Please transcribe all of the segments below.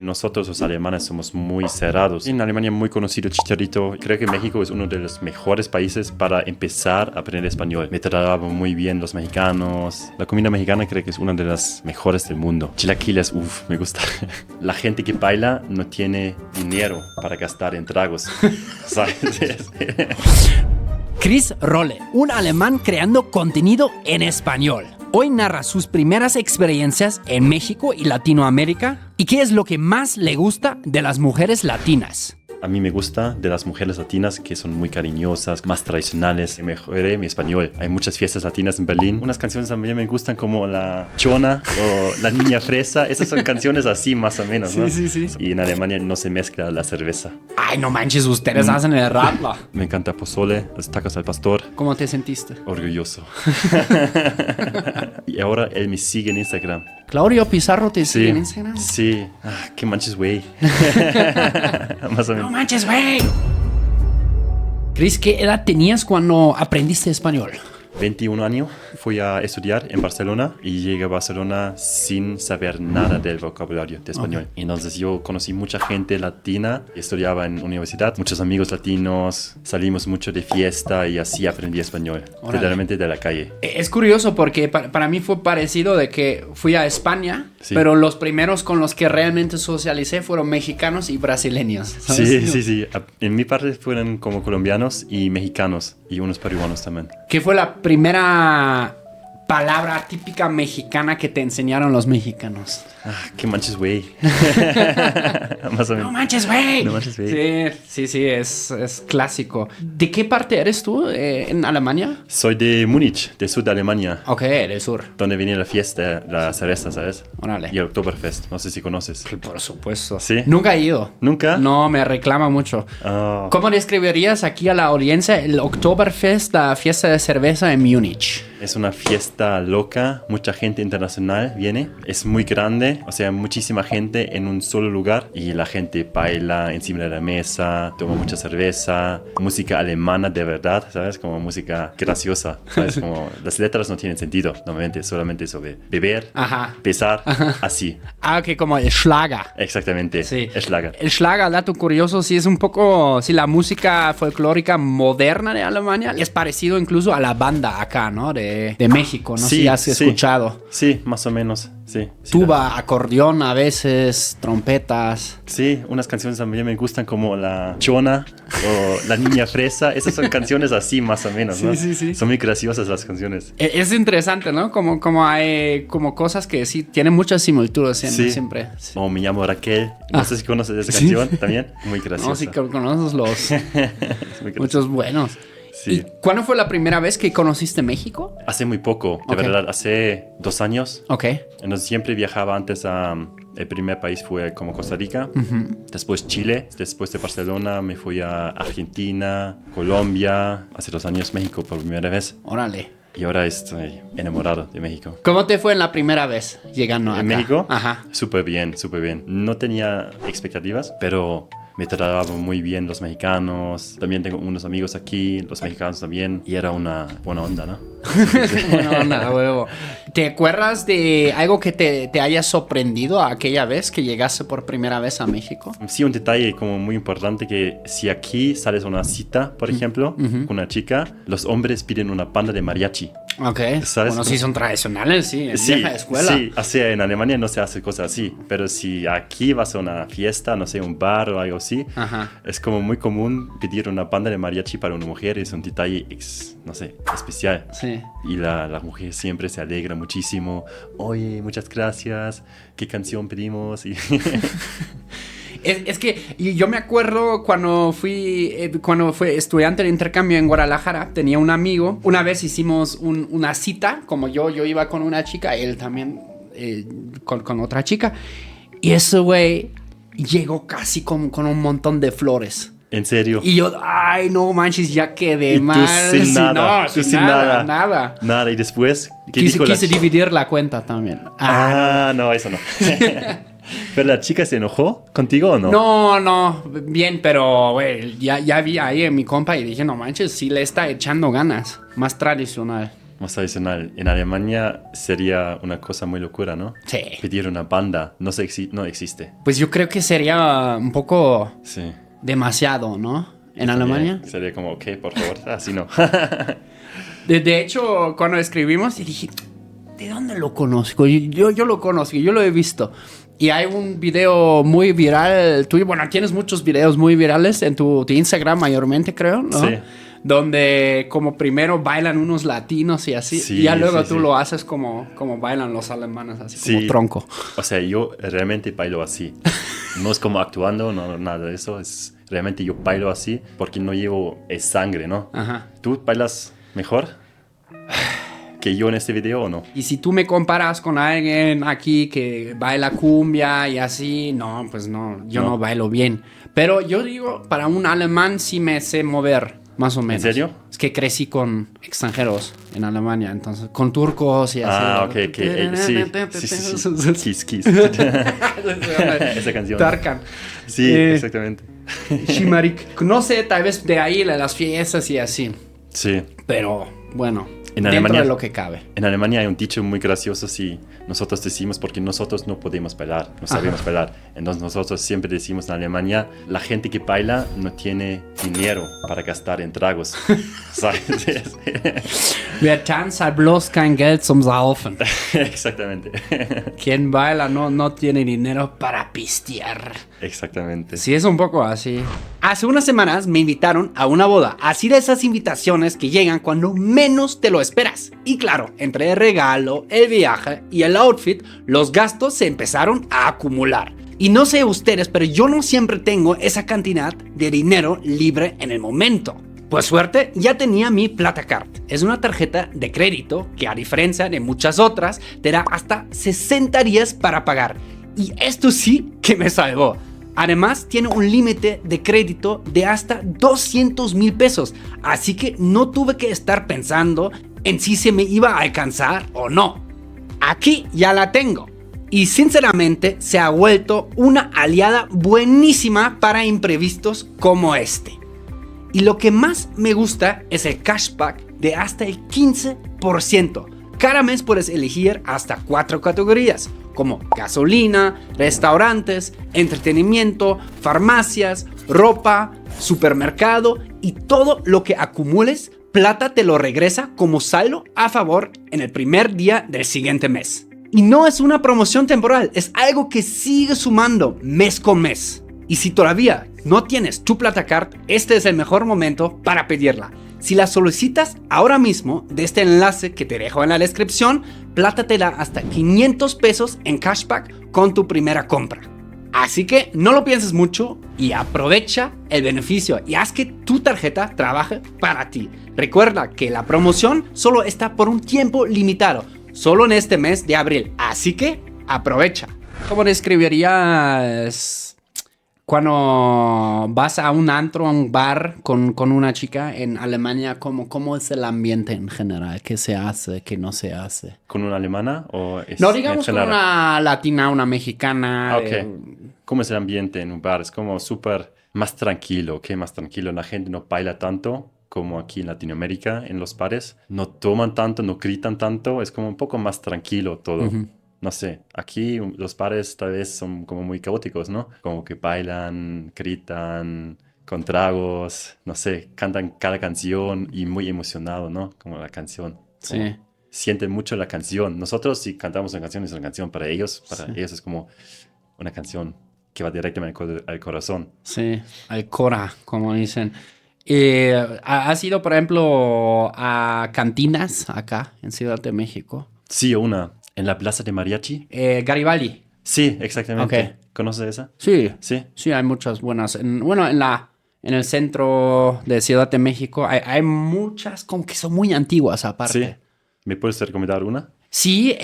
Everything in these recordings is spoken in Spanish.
Nosotros los alemanes somos muy cerrados. En Alemania muy conocido Chicharito. Creo que México es uno de los mejores países para empezar a aprender español. Me trataban muy bien los mexicanos. La comida mexicana creo que es una de las mejores del mundo. Chilaquiles, me gusta. La gente que baila no tiene dinero para gastar en tragos. ¿Sabes? Chris Rolle, un alemán creando contenido en español. Hoy narra sus primeras experiencias en México y Latinoamérica y qué es lo que más le gusta de las mujeres latinas. A mí me gusta de las mujeres latinas que son muy cariñosas, más tradicionales. Mejoré mi español. Hay muchas fiestas latinas en Berlín. Unas canciones también me gustan como La Chona o La Niña Fresa. Esas son canciones así más o menos, ¿no? Sí. Y en Alemania no se mezcla la cerveza. Ay, no manches, ustedes hacen el Radler. Me encanta pozole, los tacos al pastor. ¿Cómo te sentiste? Orgulloso. Y ahora él me sigue en Instagram. Claudio Pizarro te sigue en Instagram. Sí. Qué manches, güey. Más o menos. No manches, güey. Chris, ¿qué edad tenías cuando aprendiste español? 21 años, fui a estudiar en Barcelona y llegué a Barcelona sin saber nada del vocabulario de español. Okay. Entonces yo conocí mucha gente latina, estudiaba en universidad, muchos amigos latinos, salimos mucho de fiesta y así aprendí español, literalmente de la calle. Es curioso porque para mí fue parecido de que fui a España, sí, pero los primeros con los que realmente socialicé fueron mexicanos y brasileños, ¿sabes? Sí. En mi parte fueron como colombianos y mexicanos y unos peruanos también. ¿Qué fue la primera palabra típica mexicana que te enseñaron los mexicanos? Qué manches, güey. Más o menos. No manches, güey. No manches, güey. Sí, es clásico. ¿De qué parte eres tú en Alemania? Soy de Múnich, del sur de Alemania. Ok, del sur. Donde viene la fiesta, la cerveza, ¿sabes? Órale. Y el Oktoberfest, no sé si conoces. Por supuesto. ¿Sí? Nunca he ido. ¿Nunca? No, me reclama mucho. ¿Cómo describirías aquí a la audiencia el Oktoberfest, la fiesta de cerveza en Múnich? Es una fiesta loca, mucha gente internacional viene, es muy grande, o sea, muchísima gente en un solo lugar y la gente baila encima de la mesa, toma mucha cerveza, música alemana de verdad, ¿sabes? Como música graciosa, ¿sabes? Como las letras no tienen sentido, normalmente solamente sobre beber, besar, así. Ok, como el Schlager. Exactamente, sí. El Schlager. El Schlager, dato curioso, sí es un poco, sí, la música folclórica moderna de Alemania es parecido incluso a la banda acá, ¿no? De México, no sé si has escuchado. Sí, más o menos, sí. Tuba, acordeón a veces, trompetas. Sí, unas canciones también me gustan como La Chona o La Niña Fresa. Esas son canciones así más o menos, ¿no? Sí. Son muy graciosas las canciones. Es interesante, ¿no? Como hay como cosas que sí tienen muchas similitudes siempre. Sí. O Me llamo Raquel. No sé si conoces esa canción también. Muy graciosa. No, sí que conoces los muchos buenos. Sí. ¿Y cuándo fue la primera vez que conociste México? Hace muy poco, de verdad, hace 2 años. Ok. Entonces siempre viajaba antes a... El primer país fue como Costa Rica, después Chile, después de Barcelona me fui a Argentina, Colombia, hace 2 años México por primera vez. Órale. Y ahora estoy enamorado de México. ¿Cómo te fue en la primera vez llegando acá? ¿En México? Ajá. Súper bien. No tenía expectativas, pero... Me trataban muy bien los mexicanos. También tengo unos amigos aquí, los mexicanos también. Y era una buena onda, ¿no? Buena onda, huevo. ¿Te acuerdas de algo que te haya sorprendido aquella vez que llegaste por primera vez a México? Sí, un detalle como muy importante que si aquí sales a una cita, por ejemplo, con una chica, los hombres piden una banda de mariachi. Ok. ¿Sabes? Bueno, sí son tradicionales, sí. En vieja escuela. Sí, o sea, en Alemania no se hace cosas así. Pero si aquí vas a una fiesta, no sé, un bar o algo así, es como muy común pedir una banda de mariachi para una mujer. Es un detalle, no sé, especial. Sí. Y la mujer siempre se alegra muchísimo. Oye, muchas gracias. ¿Qué canción pedimos? Y Es que yo me acuerdo cuando fui estudiante de intercambio en Guadalajara, tenía un amigo. Una vez hicimos una cita, como yo iba con una chica, él también con otra chica. Y ese güey llegó casi con un montón de flores. ¿En serio? Y yo, ay, no manches, ya quedé mal. Sin nada. No, sin nada. Nada, y después... Quise dividir la cuenta también. No, eso no. ¿Pero la chica se enojó contigo o no? No, bien, pero güey, ya vi ahí en mi compa y dije, no manches, sí le está echando ganas. Más tradicional. Más tradicional. En Alemania sería una cosa muy locura, ¿no? Sí. Pedir una banda. No existe. Pues yo creo que sería un poco Sí. demasiado, ¿no? En Alemania. Sería como, ok, por favor, así no. De hecho, cuando escribimos, dije, ¿de dónde lo conozco? Yo lo conozco, yo lo he visto. Y hay un video muy viral tuyo. Bueno, tienes muchos videos muy virales en tu Instagram mayormente, creo, ¿no? Sí. Donde como primero bailan unos latinos y así. Sí, y ya luego sí, tú sí. lo haces como bailan los alemanes, así Sí. como tronco. O sea, yo realmente bailo así. No es como actuando, no, nada de eso. Es realmente yo bailo así porque no llevo sangre, ¿no? Ajá. ¿Tú bailas mejor que yo en este video o no? Y si tú me comparas con alguien aquí que baila cumbia y así, no, pues no, yo no bailo bien. Pero yo digo, para un alemán sí me sé mover, más o menos. ¿En serio? Es que crecí con extranjeros en Alemania, entonces, con turcos y así. Ah, ok, sí. Kiss, Kiss. Esa canción. Tarkan. Sí, exactamente. Shimarik. No sé, tal vez de ahí las fiestas y así. Sí. Pero, bueno, En dentro Alemania, de lo que cabe. En Alemania hay un dicho muy gracioso si nosotros decimos porque nosotros no podemos bailar, no sabemos bailar. Entonces nosotros siempre decimos en Alemania, la gente que baila no tiene dinero para gastar en tragos. ¿Sabes? Wer tanzt hat bloß kein Geld zum Saufen. Exactamente. Quien baila no tiene dinero para pistear. Exactamente. Sí, es un poco así. Hace unas semanas me invitaron a una boda. Así de esas invitaciones que llegan cuando menos te lo esperas. Y claro, entre el regalo, el viaje y el outfit, los gastos se empezaron a acumular. Y no sé ustedes, pero yo no siempre tengo esa cantidad de dinero libre en el momento. Por suerte, ya tenía mi Platacard. Es una tarjeta de crédito que, a diferencia de muchas otras, te da hasta 60 días para pagar. Y esto sí que me salvó. Además, tiene un límite de crédito de hasta 200,000 pesos. Así que no tuve que estar pensando en si se me iba a alcanzar o no. Aquí ya la tengo. Y sinceramente se ha vuelto una aliada buenísima para imprevistos como este. Y lo que más me gusta es el cashback de hasta el 15%. Cada mes puedes elegir hasta 4 categorías, como gasolina, restaurantes, entretenimiento, farmacias, ropa, supermercado y todo lo que acumules, Plata te lo regresa como saldo a favor en el primer día del siguiente mes. Y no es una promoción temporal, es algo que sigue sumando mes con mes. Y si todavía no tienes tu Platacard, este es el mejor momento para pedirla. Si la solicitas ahora mismo de este enlace que te dejo en la descripción, Plata te da hasta 500 pesos en cashback con tu primera compra. Así que no lo pienses mucho y aprovecha el beneficio y haz que tu tarjeta trabaje para ti. Recuerda que la promoción solo está por un tiempo limitado, solo en este mes de abril, así que aprovecha. ¿Cómo describirías cuando vas a un antro, a un bar con una chica en Alemania? ¿Cómo es el ambiente en general? ¿Qué se hace? ¿Qué no se hace? ¿Con una alemana o es No, digamos en con general? una latina, una mexicana. Ok. ¿Cómo es el ambiente en un bar? Es como súper más tranquilo, ¿ok? Más tranquilo. La gente no baila tanto como aquí en Latinoamérica, en los bares. No toman tanto, no gritan tanto. Es como un poco más tranquilo todo. No sé, aquí los bares tal vez son como muy caóticos, ¿no? Como que bailan, gritan, con tragos, no sé, cantan cada canción y muy emocionado, ¿no? Como la canción. Sí. Sienten mucho la canción. Nosotros si cantamos una canción es una canción para ellos es como una canción que va directamente al corazón. Sí, al Cora, como dicen. ¿Has ido, por ejemplo, a cantinas acá en Ciudad de México? Sí, una. ¿En la Plaza de Mariachi? Garibaldi. Sí, exactamente. Okay. ¿Conoces esa? Sí. Sí. Sí, hay muchas buenas. En el centro de Ciudad de México hay muchas como que son muy antiguas aparte. Sí. ¿Me puedes recomendar una? Sí,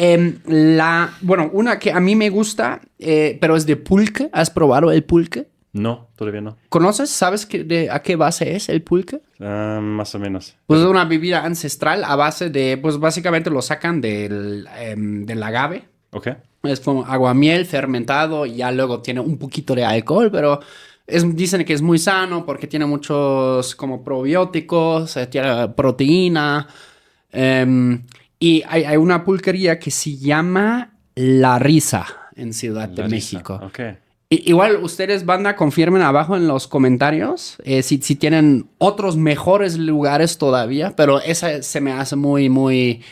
una que a mí me gusta, pero es de pulque. ¿Has probado el pulque? No, todavía no. ¿Conoces? ¿Sabes a qué base es el pulque? Más o menos. Pues es una bebida ancestral a base de, pues básicamente lo sacan del agave. Ok. Es como aguamiel fermentado y ya luego tiene un poquito de alcohol, pero dicen que es muy sano porque tiene muchos como probióticos, tiene proteína. Y hay una pulquería que se llama La Risa en Ciudad de México. Ok. Igual ustedes, banda, confirmen abajo en los comentarios si tienen otros mejores lugares todavía, pero esa se me hace muy, muy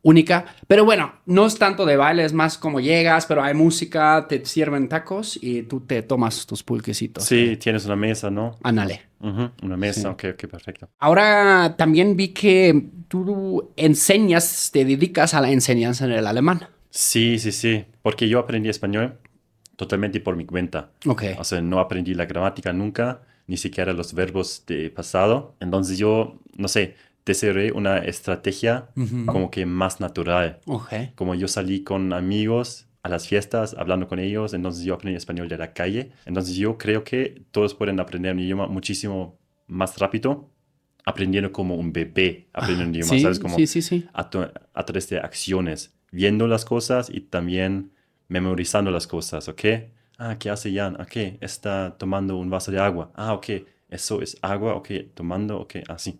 única. Pero bueno, no es tanto de baile, es más como llegas, pero hay música, te sirven tacos y tú te tomas tus pulquecitos. Sí, tienes una mesa, ¿no? Ándale. Una mesa, Sí. ok, perfecto. Ahora también vi que tú enseñas, te dedicas a la enseñanza en el alemán. Sí, porque yo aprendí español totalmente por mi cuenta. Ok. O sea, no aprendí la gramática nunca, ni siquiera los verbos de pasado. Entonces yo, no sé, desarrollé una estrategia como que más natural. Ok. Como yo salí con amigos a las fiestas, hablando con ellos, entonces yo aprendí español de la calle. Entonces yo creo que todos pueden aprender un idioma muchísimo más rápido, aprendiendo como un bebé, aprendiendo un idioma, Sí, ¿sabes? Como sí. a través de acciones, viendo las cosas y también memorizando las cosas, ¿ok? Ah, ¿qué hace Jan? Ok, está tomando un vaso de agua. Ah, ok, eso es agua, ok, tomando, ok, así.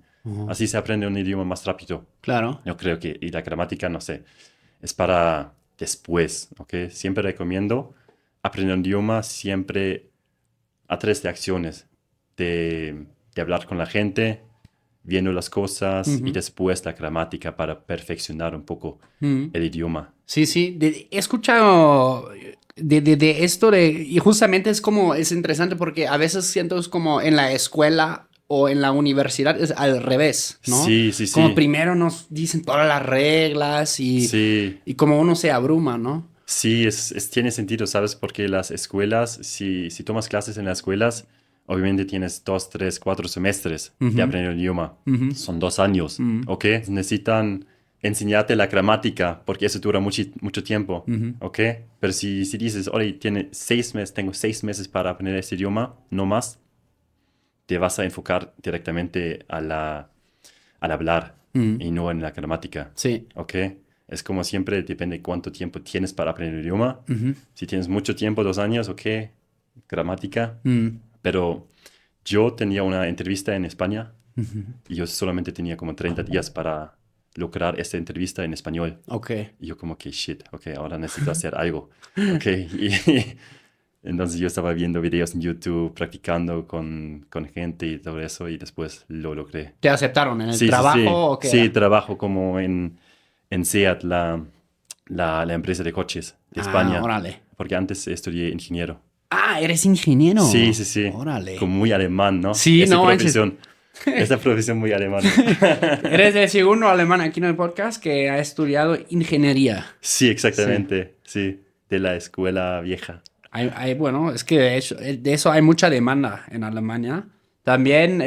Así se aprende un idioma más rápido. Claro. Yo creo que, y la gramática, no sé, es para después, ¿ok? Siempre recomiendo aprender un idioma siempre a través de acciones, de hablar con la gente, viendo las cosas y después la gramática para perfeccionar un poco el idioma. Sí. He escuchado de esto y justamente es interesante porque a veces siento es como en la escuela o en la universidad es al revés, ¿no? Sí. Como primero nos dicen todas las reglas Sí. y como uno se abruma, ¿no? Sí, tiene sentido, ¿sabes? Porque las escuelas, si tomas clases en las escuelas, obviamente tienes 2, 3, 4 semestres de aprender el idioma. Son 2 años, ¿ok? Necesitan enseñarte la gramática, porque eso dura mucho tiempo, ¿ok? Pero si dices, oye, tengo 6 meses para aprender este idioma, no más, te vas a enfocar directamente al hablar y no en la gramática. Sí. ¿Ok? Es como siempre, depende cuánto tiempo tienes para aprender el idioma. Si tienes mucho tiempo, 2 años, ok, gramática. Pero yo tenía una entrevista en España y yo solamente tenía como 30 días para lograr esta entrevista en español. Ok. Y yo como que, shit, ok, ahora necesito hacer algo. Ok, entonces yo estaba viendo videos en YouTube, practicando con gente y todo eso, y después lo logré. ¿Te aceptaron en el Sí. trabajo o qué Sí, era? trabajo como en SEAT, la empresa de coches de España. Órale. Porque antes estudié ingeniero. Ah, eres ingeniero. Sí. Órale. Como muy alemán, ¿no? Sí, Esa no profesión. Esa profesión muy alemana. Eres el segundo alemán aquí en el podcast que ha estudiado ingeniería. Sí, exactamente. Sí, de la escuela vieja. Bueno, es que de eso hay mucha demanda en Alemania. También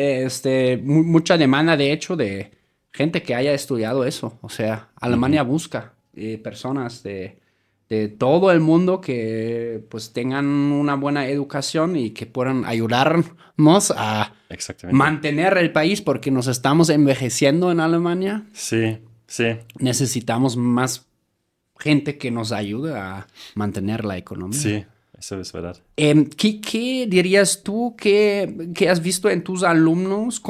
mucha demanda, de hecho, de gente que haya estudiado eso. O sea, Alemania busca personas de todo el mundo que pues tengan una buena educación y que puedan ayudarnos a Exactamente. mantener el país porque nos estamos envejeciendo en Alemania. Sí. Necesitamos más gente que nos ayude a mantener la economía. Sí, eso es verdad. ¿Qué dirías tú que has visto en tus alumnos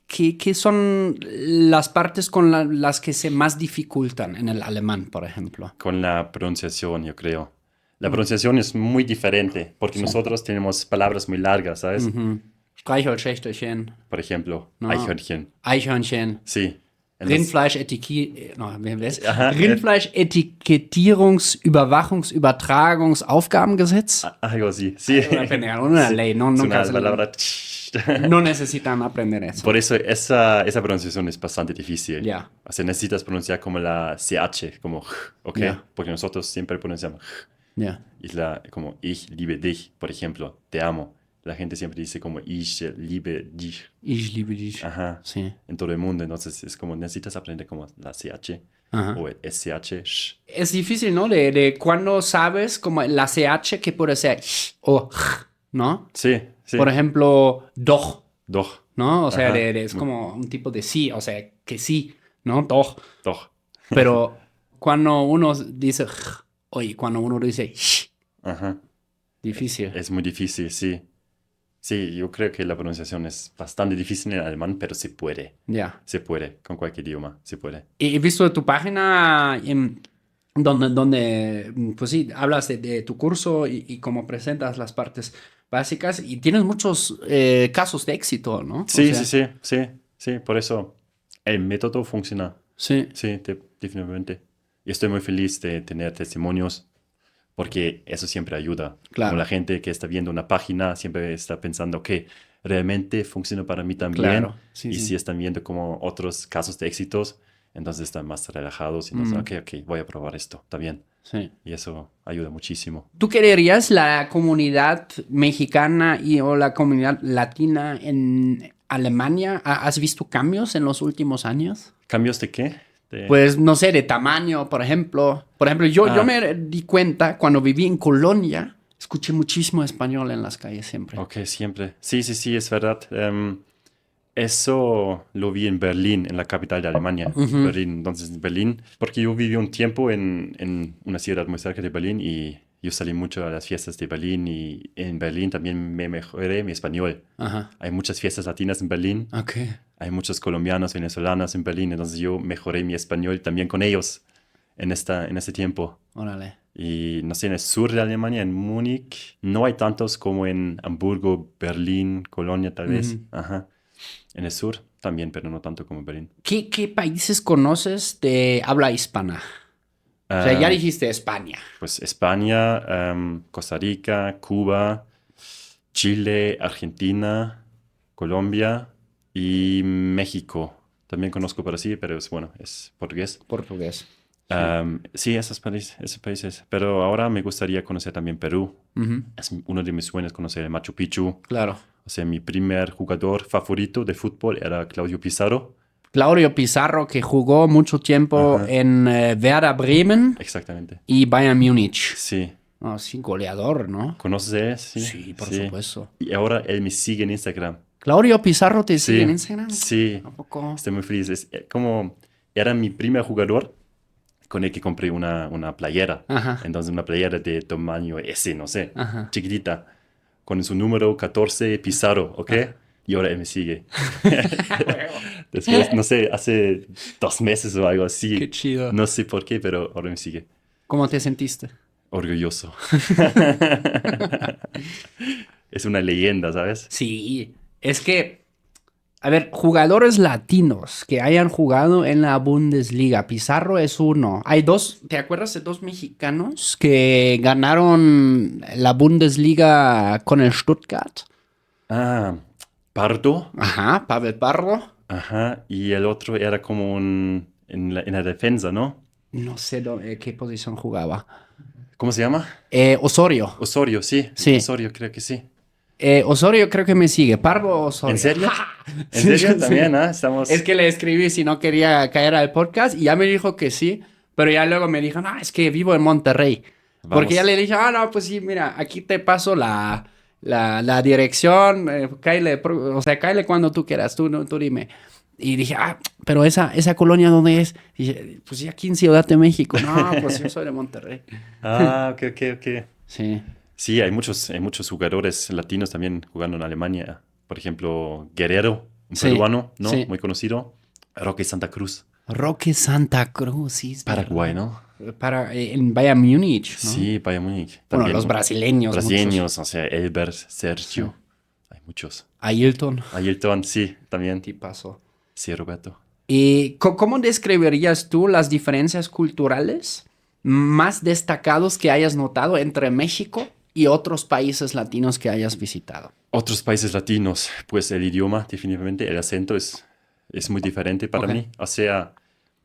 qué son las partes con las que se más dificultan en el alemán, por ejemplo? Con la pronunciación, yo creo. La pronunciación es muy diferente porque nosotros tenemos palabras muy largas, ¿sabes? Streichholzschächtelchen. Por ejemplo, No. Eichhörnchen. Eichhörnchen. Sí. Rindfleisch-Etikettierungs-, Überwachungs-, Algo así. Sí. Una ley, no, Es nunca una se palabra. no necesitan aprender eso. Por eso esa pronunciación es bastante difícil. Ya. O sea, necesitas pronunciar como la CH, como ¿ok? Ya. Porque nosotros siempre pronunciamos Ya. y como ich liebe dich, por ejemplo, te amo. La gente siempre dice como ich liebe dich. Ich liebe dich. Ajá. Sí. En todo el mundo. Entonces es como necesitas aprender como la CH o el SH. Sh. Es difícil, ¿no? De cuando sabes como la CH que puede ser o ¿no? Sí. Por ejemplo, doch, Doch. ¿no? O sea, Ajá. es como un tipo de sí, o sea, que sí, ¿no? Doch. Doch. Pero cuando uno dice cuando uno dice Ajá. difícil. Es muy difícil, sí. Sí, yo creo que la pronunciación es bastante difícil en alemán, pero Ya. se puede, con cualquier idioma, se puede. Y he visto de tu página donde, pues sí, hablas de tu curso y cómo presentas las partes básicas y tienes muchos casos de éxito, ¿no? O Sí, sí, sea, sí, sí, sí, por eso el método funciona, sí, sí, definitivamente. Y estoy muy feliz de tener testimonios porque eso siempre ayuda. Como la claro, gente que está viendo una página siempre está pensando que realmente funciona para mí también. claro, sí, Y sí. si están viendo como otros casos de éxitos, entonces están más relajados y entonces, Mm, ok, voy a probar esto, está bien. sí. Y eso ayuda muchísimo. ¿Tú quererías la comunidad mexicana o la comunidad latina en Alemania? ¿Has visto cambios en los últimos años? ¿Cambios de qué? Pues no sé, de tamaño, por ejemplo. Por ejemplo, yo Ah, me di cuenta cuando viví en Colonia, escuché muchísimo español en las calles siempre. ok, siempre. Sí, sí, sí, es verdad. Eso lo vi en Berlín, en la capital de Alemania, Ujú. Berlín. Entonces, en Berlín, porque yo viví un tiempo en una ciudad muy cerca de Berlín y yo salí mucho a las fiestas de Berlín y en Berlín también me mejoré mi español. Ajá. Hay muchas fiestas latinas en Berlín, Ok. hay muchos colombianos, venezolanos en Berlín, entonces yo mejoré mi español también con ellos en este tiempo. Órale. Y no sé, en el sur de Alemania, en Múnich, no hay tantos como en Hamburgo, Berlín, Colonia tal vez. Ujú. Ajá. En el sur también, pero no tanto como en Berlín. ¿Qué países conoces de habla hispana? O sea, ya Am, dijiste España. pues España, Costa Rica, Cuba, Chile, Argentina, Colombia y México. También conozco Brasil, pero es bueno, es portugués. Portugués. Sí. Sí, esos países. Pero ahora me gustaría conocer también Perú. Ujú. Es uno de mis sueños conocer el Machu Picchu. Claro. O sea, mi primer jugador favorito de fútbol era Claudio Pizarro. Claudio Pizarro, que jugó mucho tiempo Ajá, en Werder Bremen exactamente. y Bayern Múnich. Sí. Oh, sí, goleador, ¿no? ¿Conoces a él? Sí, Sí, por sí. supuesto. Y ahora él me sigue en Instagram. Claudio Pizarro te sigue en Sí, Instagram. sí. ¿A poco? Estoy muy feliz. Es como era mi primer jugador con el que compré una playera. Ajá, Entonces, una playera de tamaño S, no sé, ajá. chiquitita, con su número 14 Pizarro, ¿ok? Ah. Y ahora él me sigue. Huevo. Después, no sé, hace 2 meses o algo Qué así. chido. No sé por qué, pero ahora me sigue. ¿Cómo te sentiste? Orgulloso. Es una leyenda, ¿sabes? Sí, es que, a ver, jugadores latinos que hayan jugado en la Bundesliga. Pizarro es uno. Hay dos, ¿te acuerdas de dos mexicanos que ganaron la Bundesliga con el Stuttgart? Ah, Pardo. Ajá, Pavel Parro. Ajá. Y el otro era como en la defensa, ¿no? No sé qué posición jugaba. ¿Cómo se llama? Osorio. Osorio, sí. Sí. Osorio, creo que sí. Osorio creo que me sigue. Parvo ¿En Osorio. serio? ¿En Sí, serio? sí, sí. También, ¿ah? Es Estamos... que le escribí si no quería caer al podcast y ya me dijo que sí, pero ya luego me dijo, no, es que vivo en Monterrey. Porque ya Vamos. le dije, no, pues sí, mira, aquí te paso la dirección, cáele, o sea, cáele cuando tú quieras, tú, no, tú dime. Y dije, pero esa colonia, ¿dónde es? Y dije, pues sí, aquí en Ciudad de México. No, pues yo soy de Monterrey. Ah, ok, ok, ok. Sí, Sí, hay muchos jugadores latinos también jugando en Alemania. Por ejemplo, Guerrero, un sí, peruano, ¿no? sí. Muy conocido. Roque Santa Cruz, Roque Santa Cruz, sí, es Paraguay, verdad. ¿no? En Bayern Múnich, ¿no? Sí, Bayern Múnich. Bueno, También los brasileños, muchos. brasileños, o sea, Elber, Sí. Sergio. Hay muchos. Ailton, Ailton, sí, también. tipazo. Sí, Roberto. ¿Y cómo describirías tú las diferencias culturales más destacados que hayas notado entre México y otros países latinos que hayas visitado? Otros países latinos, pues el idioma, definitivamente, el acento es muy diferente para Ok. mí. O sea,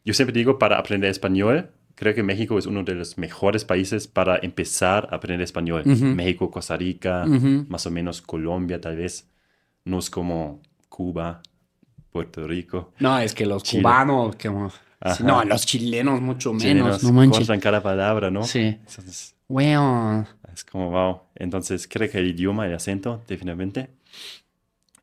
yo siempre digo, para aprender español, creo que México es uno de los mejores países para empezar a aprender español. Ujú, México, Costa Rica, ujú. más o menos Colombia, tal vez. No es como Cuba, Puerto Rico, No, es que los Chile. cubanos, como... Sí, no, Ajá. los chilenos mucho menos, no Chilenos manches. cortan cada palabra, ¿no? Sí. Entonces, Bueno, es como, wow. Entonces, creo que el idioma, el acento, definitivamente.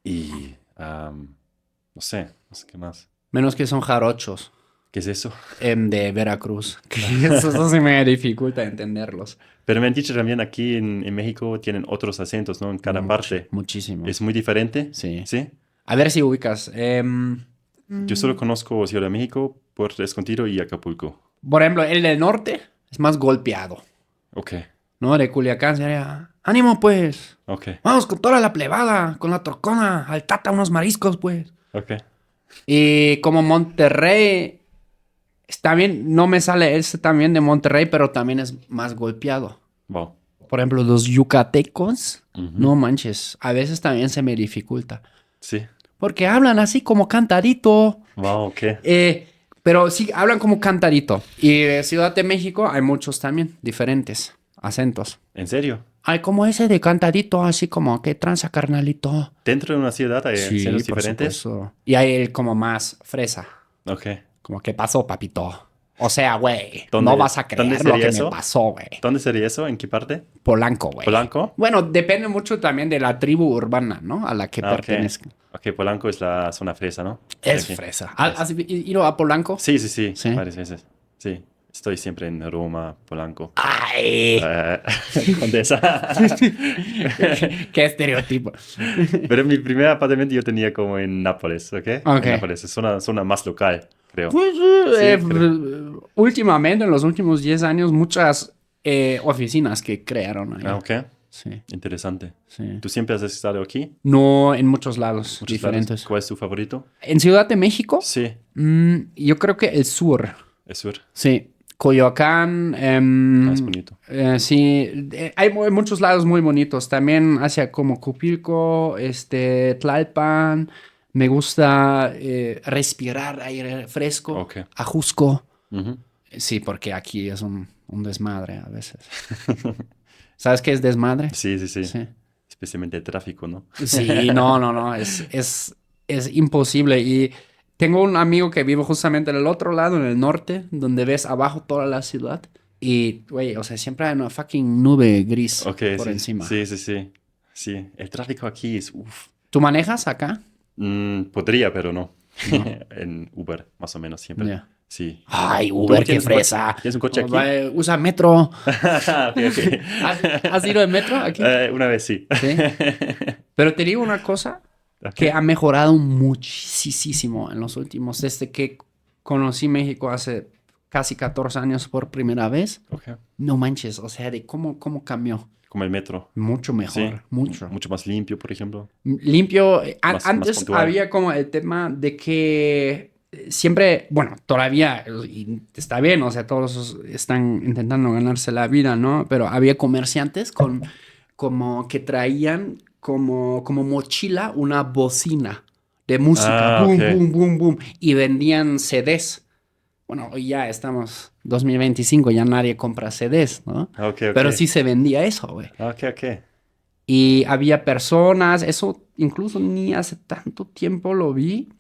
Y, no sé qué más. menos que son jarochos. ¿Qué es eso? De Veracruz. Eso sí me dificulta entenderlos. Pero me han dicho también aquí en México tienen otros acentos, ¿no? En cada parte. Muchísimo. ¿Es muy diferente? Sí. ¿Sí? A ver si ubicas. Yo solo conozco Ciudad de México, Puerto Escondido y Acapulco. Por ejemplo, el del norte es más golpeado. Ok, ¿No? De Culiacán sería... ¡Ánimo, pues! ok, Vamos con toda la plebada, con la trocona, al Tata, unos mariscos, pues. ok. Y como Monterrey... Está bien, no me sale ese también de Monterrey, pero también es más golpeado. Wow. Por ejemplo, los yucatecos, Ujú. no manches, a veces también se me dificulta. Sí. Porque hablan así como cantadito. Wow, ok. Pero sí, hablan como cantadito. Y de Ciudad de México hay muchos también, diferentes acentos. ¿En serio? Hay como ese de cantadito, así como, ¿qué tranza, carnalito? ¿Dentro de una ciudad hay acentos por diferentes? supuesto. Y hay el como más fresa. Ok. Como, ¿qué pasó, papito? O sea, güey, ¿Dónde- no vas a dónde creer lo sería que eso? me pasó, güey. ¿Dónde sería eso? ¿En qué parte? Polanco, güey. ¿Polanco? Bueno, depende mucho también de la tribu urbana, ¿no? A la que Ah, ok. pertenezca. Ok, Polanco es la zona fresa, ¿no? Es Aquí. fresa. ¿Has ido a Polanco? Sí, sí, sí, ¿Sí? varias veces. Sí, estoy siempre en Roma, Polanco. ¡Ay! Condesa. ¡Qué estereotipo! Pero mi primer apartamento yo tenía como en Nápoles, ¿ok? Ok. En Nápoles, es una zona más local, creo. Pues, creo. últimamente, en los últimos 10 años, muchas oficinas que crearon ahí. Ah, ok. Sí, Interesante. sí. ¿Tú siempre has estado aquí? No en muchos lados Muchos diferentes. lados. ¿Cuál es tu favorito? En Ciudad de México, Sí, yo creo que el sur. es sur. Sí. Coyoacán. Es bonito. Sí, hay muchos lados muy bonitos. También hacia como Cupilco, Tlalpan. Me gusta respirar aire fresco. Ok. Ajusco. Ujú. Sí, porque aquí es un desmadre a veces. ¿Sabes qué es desmadre? Sí, sí, sí. Sí. Especialmente el tráfico, ¿no? Sí, no. Es imposible. Y tengo un amigo que vive justamente en el otro lado, en el norte, donde ves abajo toda la ciudad. Y, güey, o sea, siempre hay una fucking nube gris Ok, por sí. encima. Sí, sí, sí. Sí, el tráfico aquí es... Uf. ¿Tú manejas acá? Podría, pero no. No. En Uber, más o menos, siempre. Ya. Sí. Ay, ¿Tú Uber, qué tienes un fresa. coche- ¿Tienes un coche aquí? Usa metro. Ok, ok. ¿Has ido en metro aquí? Una vez sí. Sí. Pero te digo una cosa Ok. que ha mejorado muchísimo en los últimos, desde que conocí México hace casi 14 años por primera vez. Ok. No manches, o sea, de cómo cambió. Como el metro. Mucho mejor, Sí. mucho. Mucho más limpio, por ejemplo. Limpio. Más Antes puntual. había como el tema de que siempre, bueno, todavía y está bien, o sea, todos están intentando ganarse la vida, ¿no? Pero había comerciantes como que traían como mochila una bocina de música, Ah, boom, ok. boom, boom, boom, y vendían CDs. Bueno, hoy ya estamos 2025, ya nadie compra CDs, ¿no? Ok, ok. Pero sí se vendía eso, güey. Ok, ok. Y había personas, eso incluso ni hace tanto tiempo lo vi,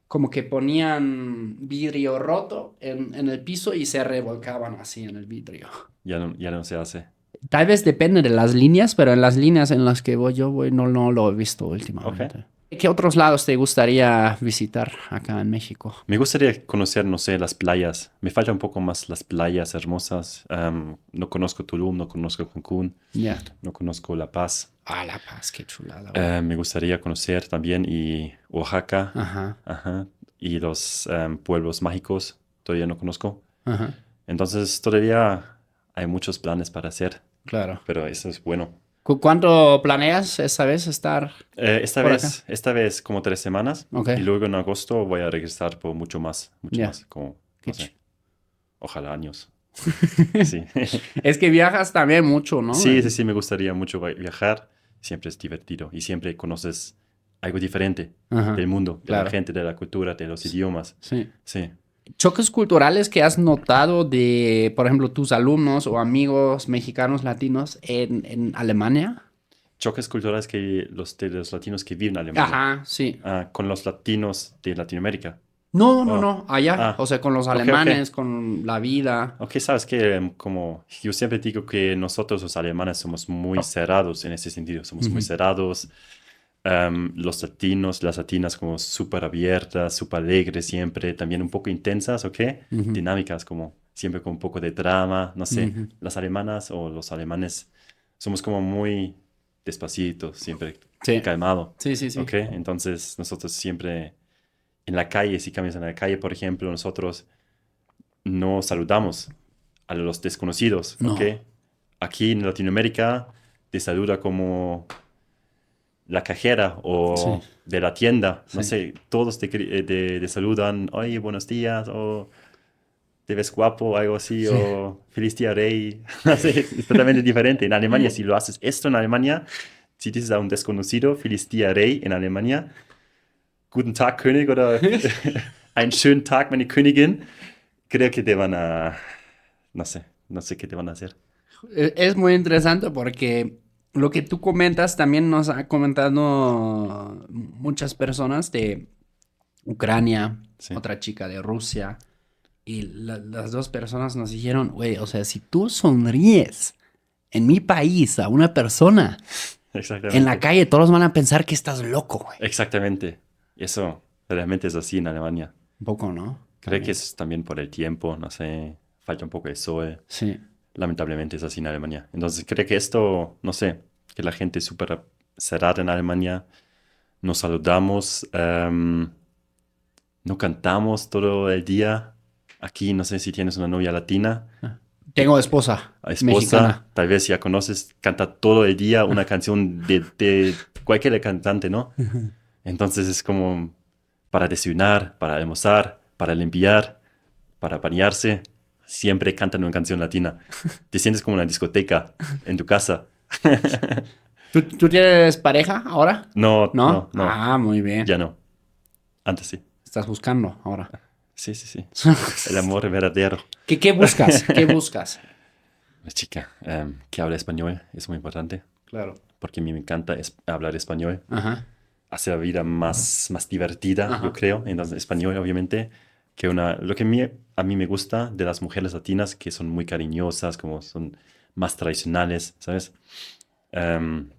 como que ponían vidrio roto en el piso y se revolcaban así en el vidrio. Ya no se hace. Tal vez depende de las líneas, pero en las líneas en las que yo voy no lo he visto últimamente. ¿Qué otros lados te gustaría visitar acá en México? Me gustaría conocer, no sé, las playas. Me falta un poco más las playas hermosas. No conozco Tulum, no conozco Cancún, Ya. no conozco La Paz. Ah, La Paz, qué chulada. Güey. Me gustaría conocer también y Oaxaca. Ajá, Ajá. Y los pueblos mágicos. Todavía no conozco. ajá, Entonces todavía hay muchos planes para hacer, claro. pero eso es bueno. ¿Cuánto planeas esta vez estar? Esta ¿Por vez como 3 semanas. Ok. Y luego en agosto voy a regresar por mucho más. Mucho Ya. más. Como, Qué no sé, ch- ojalá años. Sí. Es que viajas también mucho, ¿no? Sí, sí, sí, me gustaría mucho viajar. Siempre es divertido y siempre conoces algo diferente Ajá, del mundo, de claro. la gente, de la cultura, de los idiomas. Sí. Sí. Choques culturales que has notado de, por ejemplo, tus alumnos o amigos mexicanos, latinos en Alemania. Choques culturales de los latinos que viven en Alemania. Ajá, sí. Con los latinos de Latinoamérica. No, allá. Ah. O sea, con los Ok, alemanes, con la vida. Ok, sabes que como yo siempre digo que nosotros los alemanes somos muy cerrados en ese sentido, somos muy cerrados, Los latinos, las latinas como súper abiertas, súper alegres siempre, también un poco intensas, ¿ok? Ujú. Dinámicas, como siempre con un poco de drama, no sé. Ujú. Las alemanas o los alemanes somos como muy despacitos, siempre Sí, calmado, sí, sí, sí. ¿ok? Entonces nosotros siempre en la calle, si caminas en la calle, por ejemplo, nosotros no saludamos a los desconocidos, ¿ok? No. Aquí en Latinoamérica te saluda como la cajera Sí, o de la tienda, no sí. sé, todos te saludan, oye, buenos días, o te ves guapo, algo así, Sí. o feliz día rey, no sé, es totalmente diferente. En Alemania, si lo haces esto en Alemania, si dices a un desconocido, feliz día rey en Alemania, guten Tag, König, oder einen schönen Tag, meine Königin, creo que te van a, no sé qué te van a hacer. Es muy interesante porque lo que tú comentas también nos ha comentado muchas personas de Ucrania, Sí, otra chica de Rusia, y las dos personas nos dijeron, güey, o sea, si tú sonríes en mi país a una persona en la exactamente, calle, todos van a pensar que estás loco, güey. exactamente. Eso realmente es así en Alemania. Un poco, ¿no? Creo que También. es también por el tiempo, no sé, falta un poco de sol. Sí. Lamentablemente es así en Alemania. Entonces creo que esto, no sé, que la gente es súper cerrada en Alemania, nos saludamos, no cantamos todo el día. Aquí no sé si tienes una novia latina, Tengo esposa esposa, mexicana. tal vez ya conoces, canta todo el día una canción de cualquier cantante, ¿no? Entonces es como para desayunar, para almorzar, para limpiar, para bañarse, siempre cantan una canción latina. Te sientes como en una discoteca en tu casa. ¿Tú tienes pareja ahora? No, ¿No? no, no, Ah, muy bien. ya no. Antes sí. Estás buscando ahora. Sí, sí, sí. El amor verdadero. ¿Qué buscas? ¿Qué buscas? Una chica que habla español es muy importante Claro. porque a mí me encanta hablar español. Ajá. Hace la vida más divertida, yo Ajá. creo. Entonces, español, obviamente, lo que a mí me gusta de las mujeres latinas, que son muy cariñosas, como son más tradicionales, ¿sabes? Em,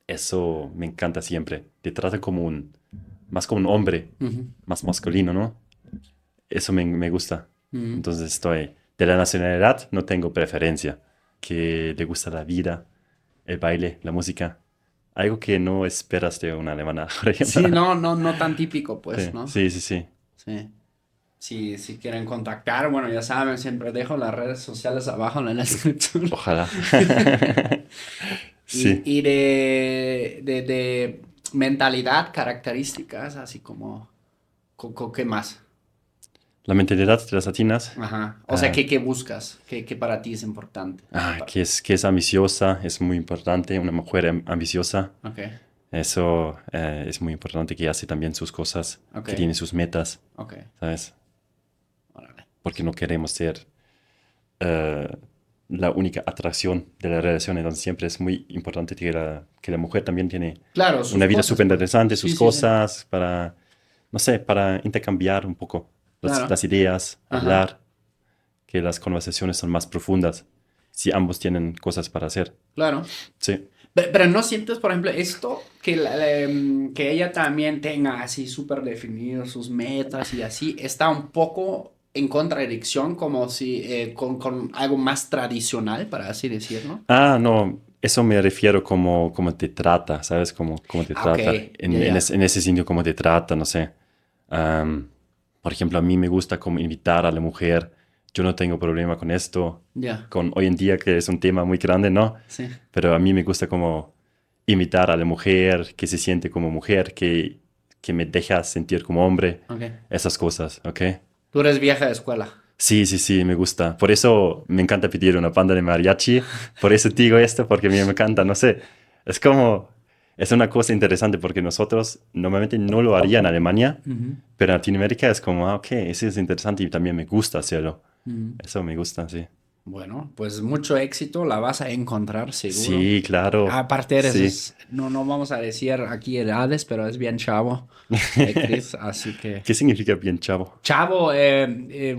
Eso me encanta siempre. Te tratan más como un hombre, Ujú. más masculino, ¿no? Eso me gusta. Ujú. Entonces de la nacionalidad no tengo preferencia. Que le gusta la vida, el baile, la música. Algo que no esperas de una alemana, por ejemplo. Sí, no, no, no tan típico, pues, Sí, ¿no? sí, sí, sí. Sí. Si quieren contactar, bueno, ya saben, siempre dejo las redes sociales abajo en la descripción. Ojalá. Y, Sí. y de mentalidad, características, así como, ¿qué más? La mentalidad de las latinas, Ajá. O sea, ah, ¿qué buscas? ¿Qué para ti es importante? que es ambiciosa, es muy importante, una mujer ambiciosa. Ok, Eso es muy importante, que hace también sus cosas, ok, que tiene sus metas, ok. ¿sabes? Órale. Porque no queremos ser eh, la única atracción de la relación. Entonces siempre es muy importante que la mujer también tiene Claro, sus una vida cosas, súper pues. interesante, sus Sí, sí, sí. cosas, para, no sé, para intercambiar un poco Claro. las ideas, Ajá. hablar, que las conversaciones son más profundas si ambos tienen cosas para hacer. Claro. Sí. Pero no sientes, por ejemplo, esto, que ella también tenga así súper definidos sus metas y así, está un poco en contradicción, como si con algo más tradicional, para así decirlo. No, eso me refiero como te trata, ¿sabes? Como te Ah, ok, trata. ya, ya, En ese sentido, como te trata, no sé. Am, por ejemplo, a mí me gusta como invitar a la mujer. Yo no tengo problema con esto. ya, Con hoy en día, que es un tema muy grande, ¿no? sí, Pero a mí me gusta como invitar a la mujer, que se siente como mujer, que me deja sentir como hombre. ok. Esas cosas, ¿ok? Tú eres vieja de escuela. Sí, sí, sí, me gusta. Por eso me encanta pedir una banda de mariachi. Por eso te digo esto, porque a mí me encanta, no sé. Es como, es una cosa interesante porque nosotros normalmente no lo haría en Alemania, Ujú, pero en Latinoamérica es como, ok, eso es interesante y también me gusta hacerlo. ujú. Eso me gusta, sí. Bueno, pues mucho éxito, la vas a encontrar seguro. Sí, claro. Aparte Sí. no vamos a decir aquí edades, pero es bien chavo, Chris, así que... ¿Qué significa bien chavo? Chavo,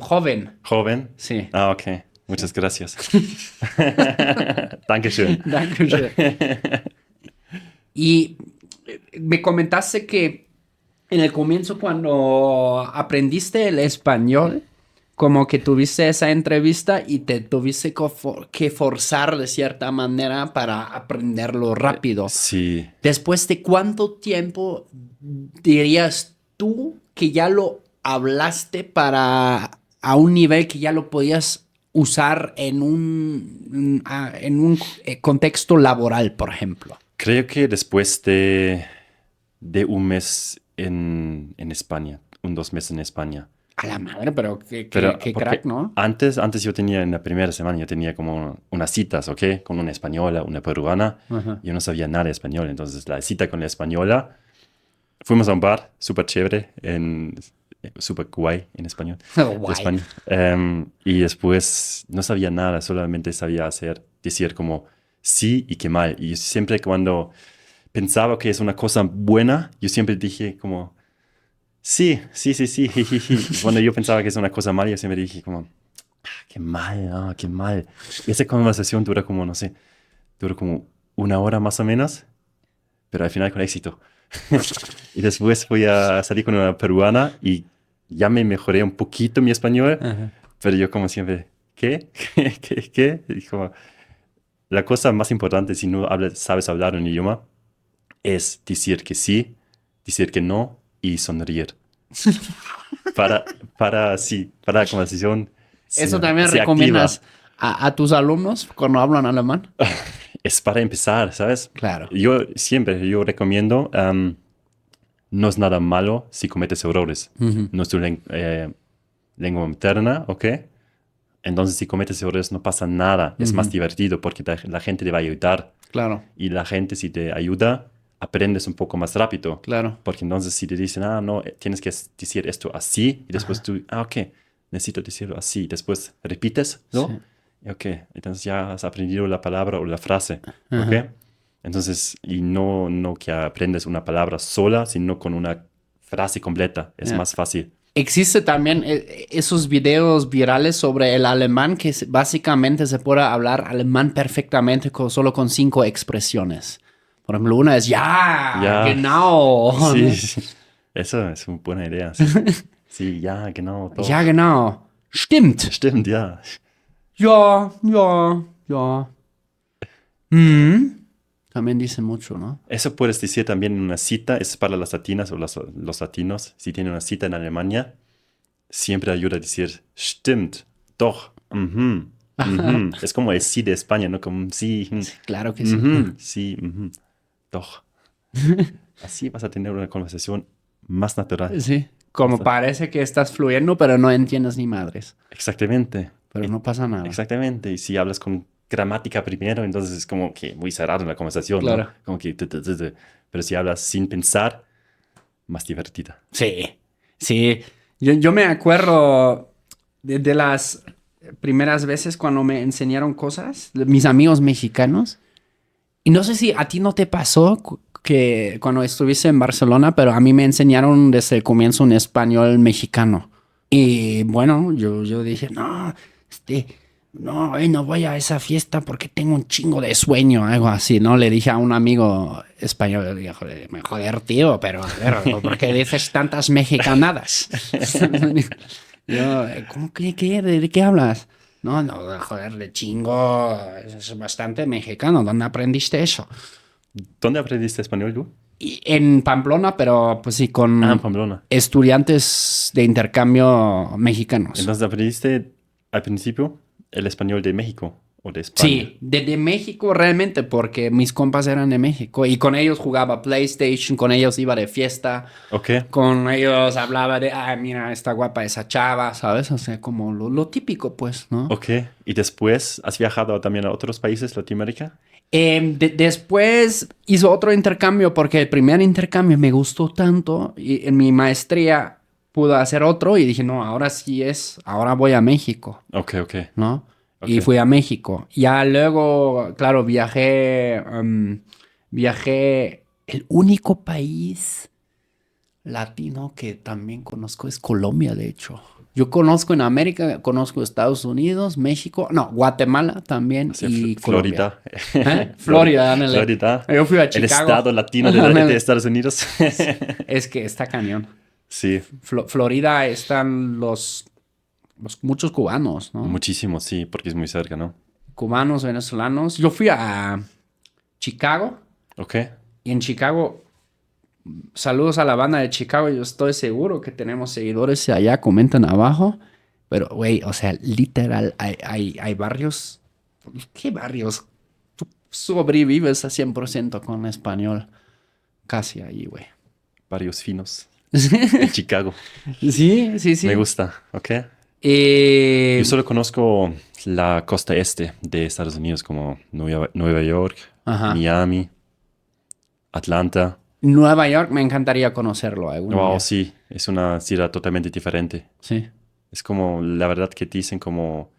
joven, ¿Joven? sí. Ah, ok. Sí. Muchas gracias. Dankeschön. Dankeschön. Y me comentaste que en el comienzo cuando aprendiste el español, como que tuviste esa entrevista y te tuviste que forzar de cierta manera para aprenderlo rápido. Sí. ¿Después de cuánto tiempo dirías tú que ya lo hablaste para a un nivel que ya lo podías usar en un contexto laboral, por ejemplo? Creo que después de un mes en España, 2 meses en España. A la madre, pero qué Porque crack, ¿no? Antes yo tenía, en la primera semana, yo tenía como unas citas, ¿ok? Con una española, una peruana. Ajá. Yo no sabía nada de español. Entonces, la cita con la española, fuimos a un bar súper chévere, súper guay en español. Oh, De guay. España. Y después no sabía nada, solamente sabía decir como sí y qué mal. Y siempre cuando pensaba que es una cosa buena, yo siempre dije como sí, sí, sí, sí, jijiji. Y cuando yo pensaba que es una cosa mala, yo siempre dije como, qué mal, qué mal. Y esa conversación dura como, no sé, dura como 1 hora más o menos, pero al final con éxito. Y después fui a salir con una peruana y ya me mejoré un poquito mi español, Ajá. pero yo como siempre, ¿qué? ¿Qué? Y como, la cosa más importante si no sabes hablar un idioma es decir que sí, decir que no y sonreír. Para, para la conversación ¿Eso se, también se recomiendas activa. a tus alumnos cuando hablan alemán? Es para empezar, ¿sabes? Claro. Yo recomiendo, no es nada malo si cometes errores. Ujú. No es tu lengua materna, ¿ok? Entonces, si cometes errores no pasa nada. Es más divertido porque la gente te va a ayudar. Claro, Y la gente, si te ayuda, aprendes un poco más rápido. claro. Porque entonces si te dicen, no, tienes que decir esto así, y después tú, ok, necesito decirlo así, después repites, ¿no? Sí. Y ok, entonces ya has aprendido la palabra o la frase, Ajá. ¿ok? Entonces, y no que aprendes una palabra sola, sino con una frase completa, es Ya. más fácil. Existe también esos videos virales sobre el alemán que básicamente se puede hablar alemán perfectamente solo con 5 expresiones. Por ejemplo, una es ja, Ya, genau. sí, sí. Eso es una buena idea, sí. Sí, ja, genau, doch. Ja, genau. Stimmt. Stimmt, ja. Ja, ja, ja. Mhm. También dice mucho, ¿no? Eso puedes decir también en una cita, es para las latinas o los latinos. Si tienen una cita en Alemania, siempre ayuda a decir, stimmt, doch, mhm, mhm. Es como el sí de España, ¿no? Como sí, Sí, claro que sí. sí, doch. Así vas a tener una conversación más natural. Sí. Como parece que estás fluyendo, pero no entiendes ni madres. Exactamente. Pero no pasa nada. Exactamente. Y si hablas con gramática primero, entonces es como que muy cerrado en la conversación, ¿no? Claro. Como que... Pero si hablas sin pensar, más divertida. Sí, sí. Yo me acuerdo de las primeras veces cuando me enseñaron cosas, mis amigos mexicanos. Y no sé si a ti no te pasó que cuando estuviste en Barcelona, pero a mí me enseñaron desde el comienzo un español mexicano. Y bueno, yo dije, no, no, hoy no voy a esa fiesta porque tengo un chingo de sueño, algo así, ¿no? Le dije a un amigo español, le dije, joder, tío, pero a ver, ¿por qué dices tantas mexicanadas? Yo, ¿cómo que de qué hablas? No, joder, de chingo, es bastante mexicano, ¿dónde aprendiste eso? ¿Dónde aprendiste español tú? Y en Pamplona, pero pues sí, con En Pamplona. estudiantes de intercambio mexicanos. Entonces aprendiste al principio el español de México o de España. Sí, de México realmente, porque mis compas eran de México y con ellos jugaba PlayStation, con ellos iba de fiesta, Ok. con ellos hablaba de, mira, está guapa esa chava, ¿sabes? O sea, como lo típico, pues, ¿no? Ok. ¿Y después has viajado también a otros países de Latinoamérica? Después hizo otro intercambio porque el primer intercambio me gustó tanto y en mi maestría pude hacer otro y dije, no, ahora voy a México, Ok, ok. ¿no? Ok. Y fui a México. Ya luego, claro, viajé, el único país latino que también conozco es Colombia, de hecho. Yo conozco en América, conozco Estados Unidos, México, no, Guatemala también y Colombia. Florida. Florida, ándale. Florida. Yo fui a El Chicago. estado latino de Estados Unidos. Es que está cañón. Sí. Florida están los muchos cubanos, ¿no? Muchísimo, sí, porque es muy cerca, ¿no? Cubanos, venezolanos. Yo fui a Chicago Ok. y en Chicago, saludos a la banda de Chicago. Yo estoy seguro que tenemos seguidores allá, comentan abajo. Pero, güey, o sea, literal, hay barrios. ¿Qué barrios? Tú sobrevives a 100% con español. Casi ahí, güey. Barrios finos. En Chicago. Sí. Me gusta, ok. Yo solo conozco la costa este de Estados Unidos, como Nueva York, Ajá. Miami, Atlanta. Nueva York, me encantaría conocerlo algún Wow, día. sí, es una ciudad totalmente diferente. Sí. Es como, la verdad que dicen como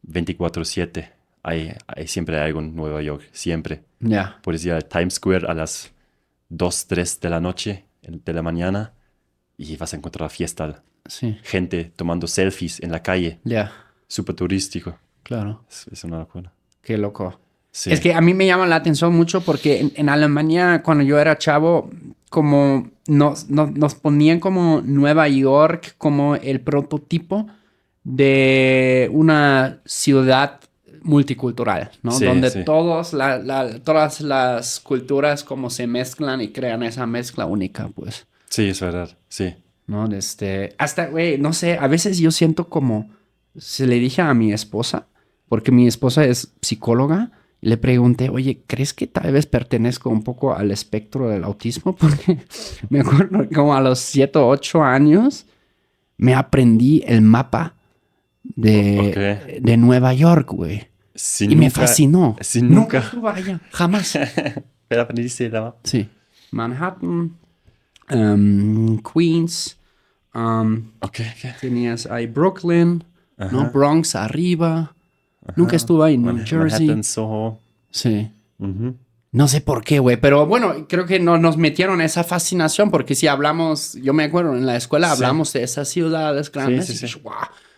24/7. Hay siempre algo en Nueva York, siempre. Ya. Puedes ir a Times Square a las 2, 3 de la noche, de la mañana, y vas a encontrar fiesta. Sí. Gente tomando selfies en la calle. Ya. Súper turístico. Claro. Es una locura. Qué loco. Sí. Es que a mí me llama la atención mucho porque en Alemania, cuando yo era chavo, como nos ponían como Nueva York como el prototipo de una ciudad multicultural, ¿no? Sí, Donde sí. todas las culturas como se mezclan y crean esa mezcla única, pues, Sí, es verdad. Sí. ¿no? Hasta, güey, no sé, a veces yo siento como, se le dije a mi esposa, porque mi esposa es psicóloga, y le pregunté, oye, ¿crees que tal vez pertenezco un poco al espectro del autismo? Porque me acuerdo como a los 7 o 8 años me aprendí el mapa de Nueva York, güey. Sí, Y me fascinó. Sí, Nunca nunca. estuve allá, jamás. Pero aprendiste la mapa. Sí. Manhattan, Queens, Ok. tenías ahí Brooklyn, ¿no? Ajá. Bronx arriba. Nunca estuve ahí en New Jersey. Manhattan, Soho. Sí. Ujú. No sé por qué, güey, pero bueno, creo que nos metieron esa fascinación porque si hablamos, yo me acuerdo en la escuela Sí. hablamos de esas ciudades grandes Sí. y dije, "Guau",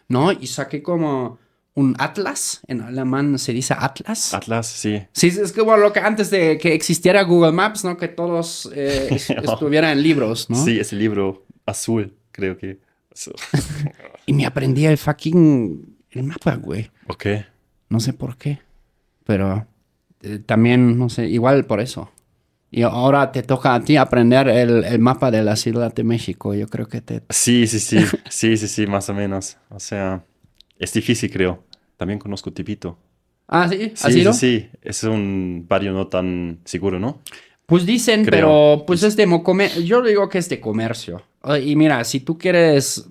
¿no? Y saqué como un atlas, en alemán se dice atlas. Atlas, sí. Sí, es como lo que antes de que existiera Google Maps, ¿no? Que todos estuvieran en libros, ¿no? Sí, ese libro azul, creo que. Y me aprendí el mapa, güey. Ok. No sé por qué, pero también, no sé, igual por eso. Y ahora te toca a ti aprender el mapa de la Ciudad de México. Yo creo que Sí. Sí, más o menos. O sea, es difícil, creo. También conozco Tepito. Ah, ¿sí? ¿Has Sí, ido? sí. Es un barrio no tan seguro, ¿no? Pues dicen, Creo. pero pues es de yo digo que es de comercio. Y mira, si tú quieres,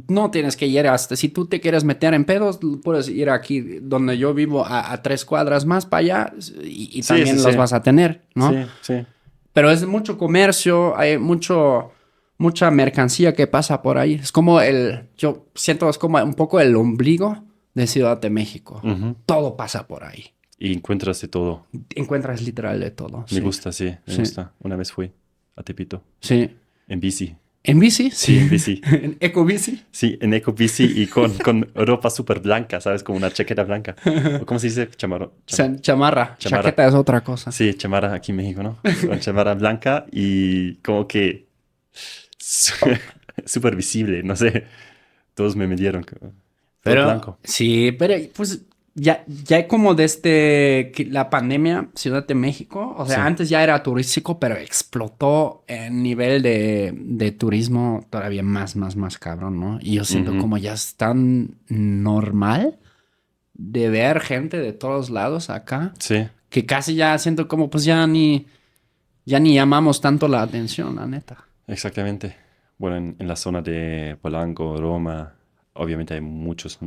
no tienes que ir hasta, si tú te quieres meter en pedos, puedes ir aquí donde yo vivo a 3 cuadras más para allá y Sí, también sí, los sí. vas a tener, ¿no? Sí. Pero es mucho comercio, hay mucha mercancía que pasa por ahí. Es como yo siento es como un poco el ombligo de Ciudad de México. Ujú. Todo pasa por ahí. Y encuentras de todo. Encuentras literal de todo. Me gusta, sí. Me Sí. gusta. Una vez fui a Tepito. Sí. En bici. ¿En bici? Sí, en bici. ¿En ecobici? Sí, en eco bici y con ropa súper blanca, ¿sabes? Como una chaqueta blanca. ¿O ¿Cómo se dice? Chamarra. Chamarra. Chaqueta es otra cosa. Sí, chamarra aquí en México, ¿no? Con chamarra blanca y como que súper visible, no sé. Todos me midieron. Todo Pero, blanco. sí, pero pues ya como desde la pandemia, Ciudad de México, o sea, Sí. antes ya era turístico, pero explotó en nivel de turismo todavía más cabrón, ¿no? Y yo siento Ujú. como ya es tan normal de ver gente de todos lados acá, Sí, que casi ya siento como pues ya ni llamamos tanto la atención, la neta. exactamente. Bueno, en la zona de Polanco, Roma, obviamente hay muchos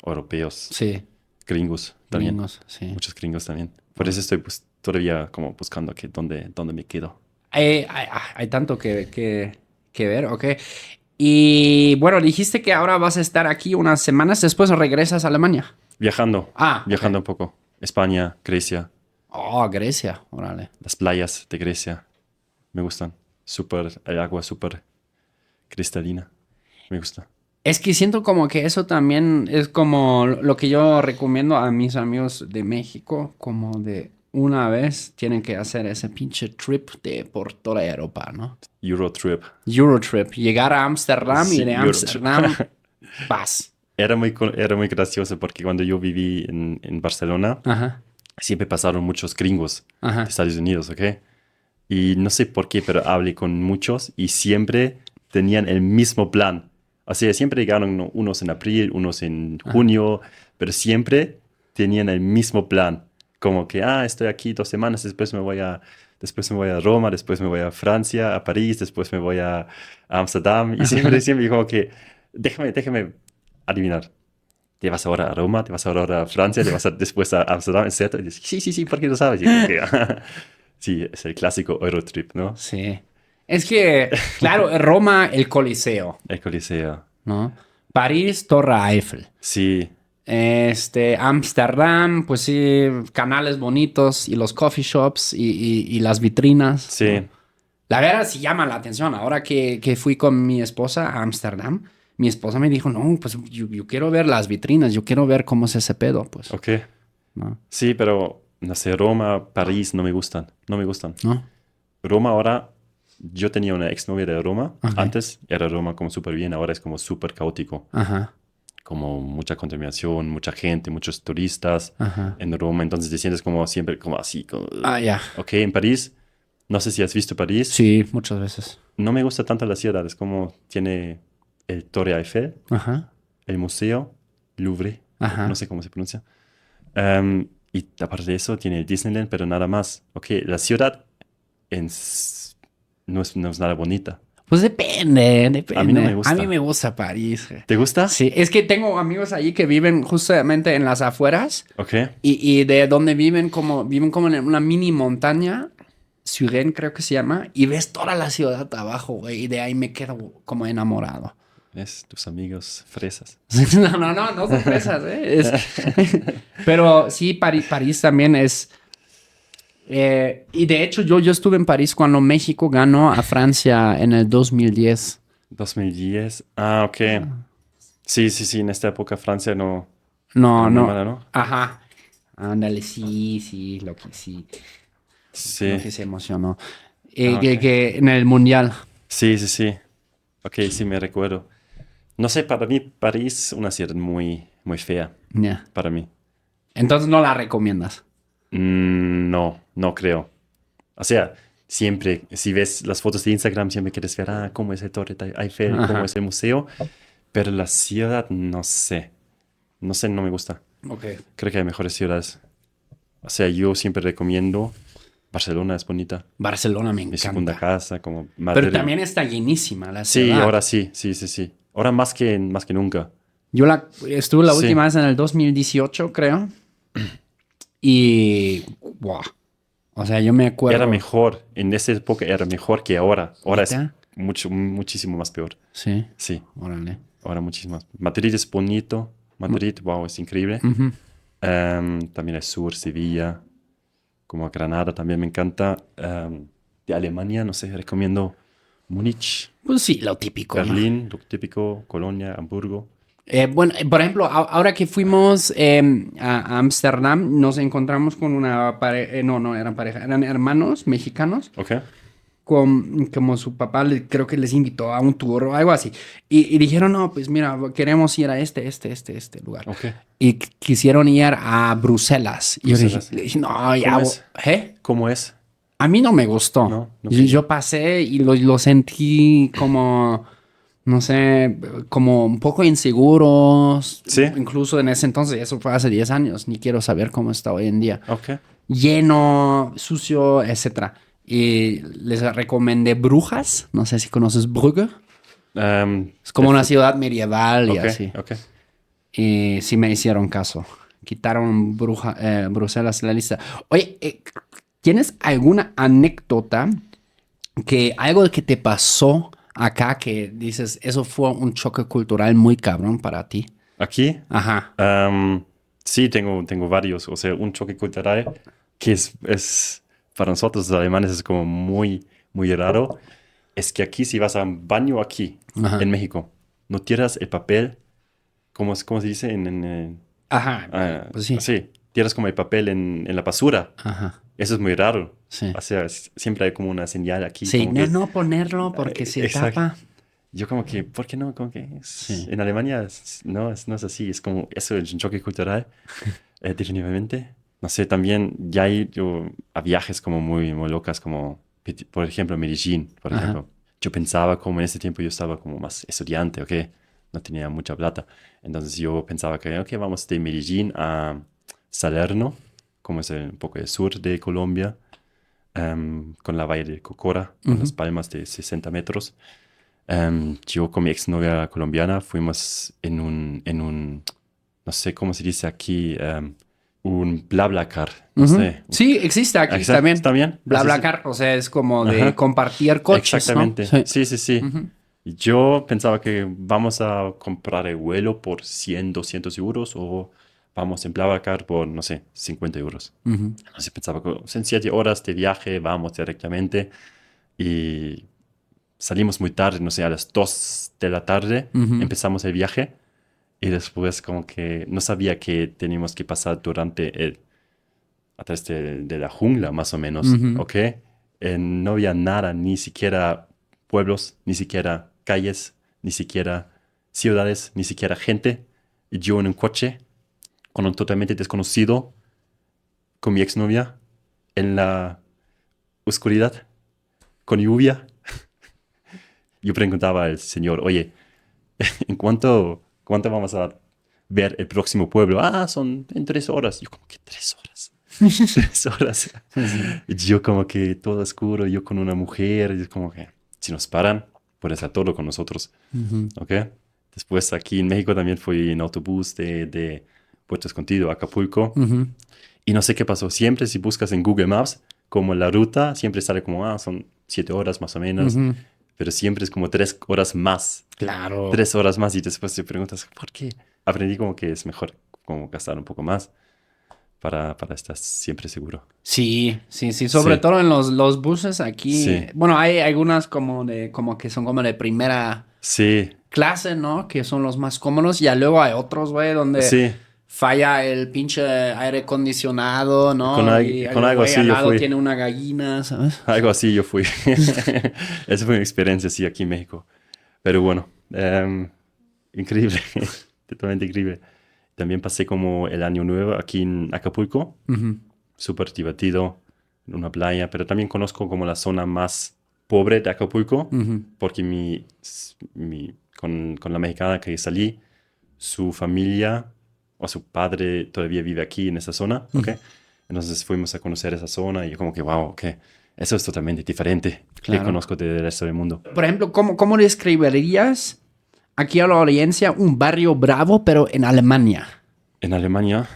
europeos, Sí, gringos también. gringos, sí. Muchos gringos también. Por eso estoy pues, todavía como buscando que dónde me quedo. Hay tanto que ver, ok. Y bueno, dijiste que ahora vas a estar aquí unas semanas, después regresas a Alemania. Viajando. Ah, Viajando ok. un poco. España, Grecia, Oh, Grecia, órale. las playas de Grecia. Me gustan. Hay agua súper cristalina. Me gusta. Es que siento como que eso también es como lo que yo recomiendo a mis amigos de México, como de una vez tienen que hacer ese pinche trip por toda Europa, ¿no? Eurotrip. Eurotrip, llegar a Ámsterdam y Sí, de Eurotrip. Ámsterdam vas. Era muy gracioso porque cuando yo viví en Barcelona, Ajá, siempre pasaron muchos gringos ajá. de Estados Unidos, ¿ok? Y no sé por qué, pero hablé con muchos y siempre tenían el mismo plan. O sea, siempre llegaron unos en abril, unos en junio, pero siempre tenían el mismo plan. Como que, estoy aquí 2 semanas, después me voy a Roma, después me voy a Francia, a París, después me voy a Ámsterdam. Y siempre como que, déjame adivinar. ¿Te vas ahora a Roma? ¿Te vas ahora a Francia? ¿Te vas después a Ámsterdam? Etcétera. Y dices, sí, ¿por qué lo sabes? Y como que, sí, es el clásico Eurotrip, ¿no? Sí. Es que, claro, Roma, el Coliseo, El Coliseo. ¿no? París, Torre Eiffel. Sí, Ámsterdam, pues sí, canales bonitos y los coffee shops y las vitrinas. sí. ¿No? La verdad sí llama la atención. Ahora que fui con mi esposa a Ámsterdam, mi esposa me dijo, no, pues yo quiero ver las vitrinas, yo quiero ver cómo es ese pedo, pues. Ok. ¿No? Sí, pero, no sé, Roma, París no me gustan. No me gustan. ¿No? Roma ahora, yo tenía una exnovia de Roma. Ok. Antes era Roma como súper bien, ahora es como súper caótico. Ajá, Como mucha contaminación, mucha gente, muchos turistas ajá. en Roma. Entonces te sientes como siempre, como así. Ah, ya. Ok, en París, no sé si has visto París. Sí, muchas veces. No me gusta tanto la ciudad, es como tiene el Torre Eiffel, Ajá, el museo, Louvre, ajá. no sé cómo se pronuncia. Y aparte de eso, tiene el Disneyland, pero nada más. Ok, la ciudad no es nada bonita. Pues depende. A mí no me gusta. A mí me gusta París. ¿Te gusta? Sí, es que tengo amigos allí que viven justamente en las afueras Ok, y de donde viven como en una mini montaña, Suresnes creo que se llama, y ves toda la ciudad abajo, güey, y de ahí me quedo como enamorado. es tus amigos fresas. No son fresas, ¿eh? Pero sí, París también es... y de hecho yo estuve en París cuando México ganó a Francia en el 2010. 2010. Ok. Sí, en esta época Francia no No, era muy no. mala, ¿no? Ajá. Ándale, sí, lo que Sí. se emocionó. Ok. Que en el mundial. Sí. Ok, sí, me recuerdo. No sé, para mí París una ciudad muy, muy fea. Ya. Para mí. Entonces no la recomiendas. No creo. O sea, siempre, si ves las fotos de Instagram, siempre quieres ver, cómo es el Torre Eiffel, Ajá. cómo es el museo. Pero la ciudad, no sé. No sé, no me gusta. Ok. Creo que hay mejores ciudades. O sea, yo siempre recomiendo Barcelona, es bonita. Barcelona me Mi segunda encanta. casa, como Madrid. Pero también está llenísima la Sí, ciudad. ahora sí. Ahora más que nunca. Yo estuve la Sí. última vez en el 2018, creo. Y... Wow. O sea, yo me acuerdo... Era mejor, en esa época era mejor que ahora. Ahora es ¿Neta? muchísimo más peor. Sí. Sí, Órale. ahora muchísimo más. Madrid es bonito. Madrid, wow, es increíble. Ujú. También el sur, Sevilla, como Granada también me encanta. De Alemania, no sé, recomiendo Múnich, Pues sí, lo típico, ¿no? Berlín, lo típico, Colonia, Hamburgo. Bueno, por ejemplo, ahora que fuimos a Ámsterdam, nos encontramos con una pareja, no eran pareja, eran hermanos mexicanos, Ok, como su papá creo que les invitó a un tour o algo así. Y dijeron, no, pues mira, queremos ir a este lugar. ok. Y quisieron ir a Bruselas. Y yo Bruselas. le dije, no, ya, ¿Cómo es? ¿eh? ¿Cómo es? A mí no me gustó. No Yo pasé y lo sentí como, no sé, como un poco inseguros. Sí. Incluso en ese entonces, eso fue hace 10 años, ni quiero saber cómo está hoy en día. Ok. Lleno, sucio, etcétera. Y les recomendé Brujas, no sé si conoces Brugge. Es como una ciudad medieval y Ok, así. ok. Y sí me hicieron caso. Quitaron Bruselas de la lista. Oye, ¿tienes alguna anécdota algo que te pasó acá que dices, eso fue un choque cultural muy cabrón para ti? Aquí, Ajá. sí, tengo varios. O sea, un choque cultural que es para nosotros los alemanes es como muy, muy raro. Es que aquí, si vas a un baño aquí, Ajá. en México, no tiras el papel, ¿cómo se dice? Ajá, pues sí. Sí, tiras como el papel en la basura. Ajá. Eso es muy raro. Sí. O sea, siempre hay como una señal aquí. Sí, como no, que, no ponerlo porque se exacto. tapa. Yo como que, ¿por qué no? Como que Sí. en Alemania no es así. Es como, eso es un choque cultural, definitivamente. No sé, también ya he ido a viajes como muy, muy locas, como, por ejemplo, Medellín, por Ajá. ejemplo. Yo pensaba como en ese tiempo yo estaba como más estudiante, ¿ok? No tenía mucha plata. Entonces yo pensaba que, ok, vamos de Medellín a Salerno, como es un poco el sur de Colombia, con la valle de Cocora, con las palmas de 60 metros. Yo con mi exnovia colombiana fuimos no sé cómo se dice aquí, un BlaBlaCar, no sé. Sí, existe aquí Exacto, también. ¿está bien? BlaBlaCar, o sea, es como de Ajá. compartir coches, Exactamente, ¿no? sí. Y yo pensaba que vamos a comprar el vuelo por 100, 200 euros o vamos en BlaBlaCar por, no sé, 50 euros. Entonces pensaba que en 7 horas de viaje vamos directamente y salimos muy tarde, no sé, a las 2 de la tarde empezamos el viaje y después como que no sabía que teníamos que pasar a través de la jungla más o menos, ¿ok? No había nada, ni siquiera pueblos, ni siquiera calles, ni siquiera ciudades, ni siquiera gente. Y yo en un coche con un totalmente desconocido, con mi exnovia, en la oscuridad, con lluvia. Yo preguntaba al señor, oye, ¿en cuánto vamos a ver el próximo pueblo? Ah, son en 3 horas. Yo como que 3 horas. 3 horas. Y yo como que todo oscuro, yo con una mujer, y como que si nos paran, puede ser todo con nosotros. ¿Ok? Después aquí en México también fui en autobús de Puerto Escondido a Acapulco. Y no sé qué pasó. Siempre si buscas en Google Maps, como la ruta, siempre sale como, son 7 horas más o menos. Pero siempre es como 3 horas más. Claro. 3 horas más y después te preguntas, ¿por qué? Aprendí como que es mejor como gastar un poco más para estar siempre seguro. Sí. Sobre Sí. todo en los buses aquí. Sí. Bueno, hay algunas como que son como de primera Sí, clase, ¿no? Que son los más cómodos. Y ya luego hay otros, güey, donde sí. falla el pinche aire acondicionado, Con, ¿no? Y con el algo güey así al yo lado fui. tiene una gallina, ¿sabes? Algo así yo fui. Esa fue mi experiencia, sí, aquí en México. Pero bueno, increíble. Totalmente increíble. También pasé como el año nuevo aquí en Acapulco. Súper divertido, en una playa. Pero también conozco como la zona más pobre de Acapulco. Porque con la mexicana que salí, su familia o su padre todavía vive aquí en esa zona, ¿ok? Entonces fuimos a conocer esa zona y yo como que, wow, ok, eso es totalmente diferente que Claro. conozco del resto del mundo. Por ejemplo, ¿cómo describirías aquí a la audiencia un barrio bravo, pero en Alemania? En Alemania,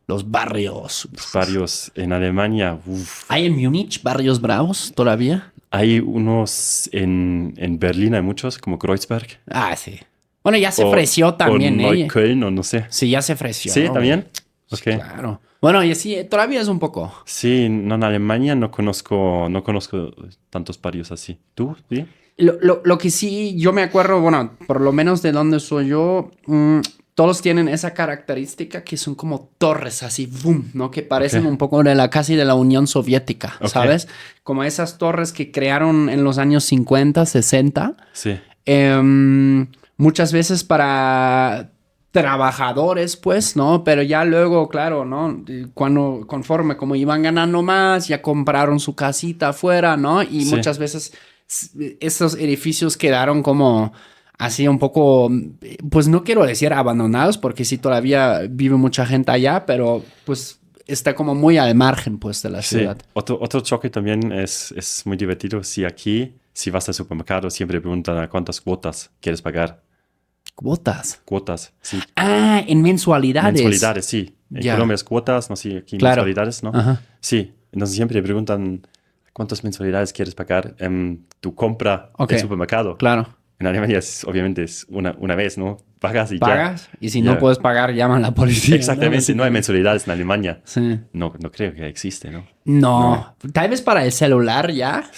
Los barrios. varios, en Alemania, ¿Hay en Múnich barrios bravos todavía? hay unos en Berlín, hay muchos, como Kreuzberg. Ah, sí. Bueno, ya se O, ofreció o también, ¿eh? Neukölln, o no sé. Sí, ya se ofreció. Sí, güey. también. Sí, Ok. claro. Bueno, y sí, todavía es un poco. Sí, no, en Alemania no conozco tantos barrios así. ¿Tú? ¿Sí? Lo que sí, yo me acuerdo, bueno, por lo menos de donde soy yo, todos tienen esa característica que son como torres así, boom, ¿no? Que parecen Ok. un poco casi de la Unión Soviética, Ok. ¿sabes? Como esas torres que crearon en los años 50, 60. Sí. Muchas veces para trabajadores, pues, ¿no? Pero ya luego, claro, ¿no? Conforme como iban ganando más, ya compraron su casita afuera, ¿no? Y Sí. muchas veces esos edificios quedaron como así un poco, pues no quiero decir abandonados, porque sí todavía vive mucha gente allá, pero pues está como muy al margen, pues, de la Sí, ciudad. otro choque también es muy divertido. Si vas al supermercado, siempre preguntan a cuántas cuotas quieres pagar. Cuotas. Cuotas, sí. Ah, en mensualidades. Mensualidades, sí. En Ya. Colombia es cuotas, no sé, aquí Claro. mensualidades, ¿no? Ajá. Sí, entonces siempre preguntan cuántas mensualidades quieres pagar en tu compra Ok. del supermercado. Claro. En Alemania obviamente es una vez, ¿no? Pagas y Pagas ya. y si Ya. no puedes pagar, llaman a la policía. Exactamente, no hay Básicamente. mensualidades en Alemania. Sí. No creo que existe, ¿no? No. Tal vez para el celular ya.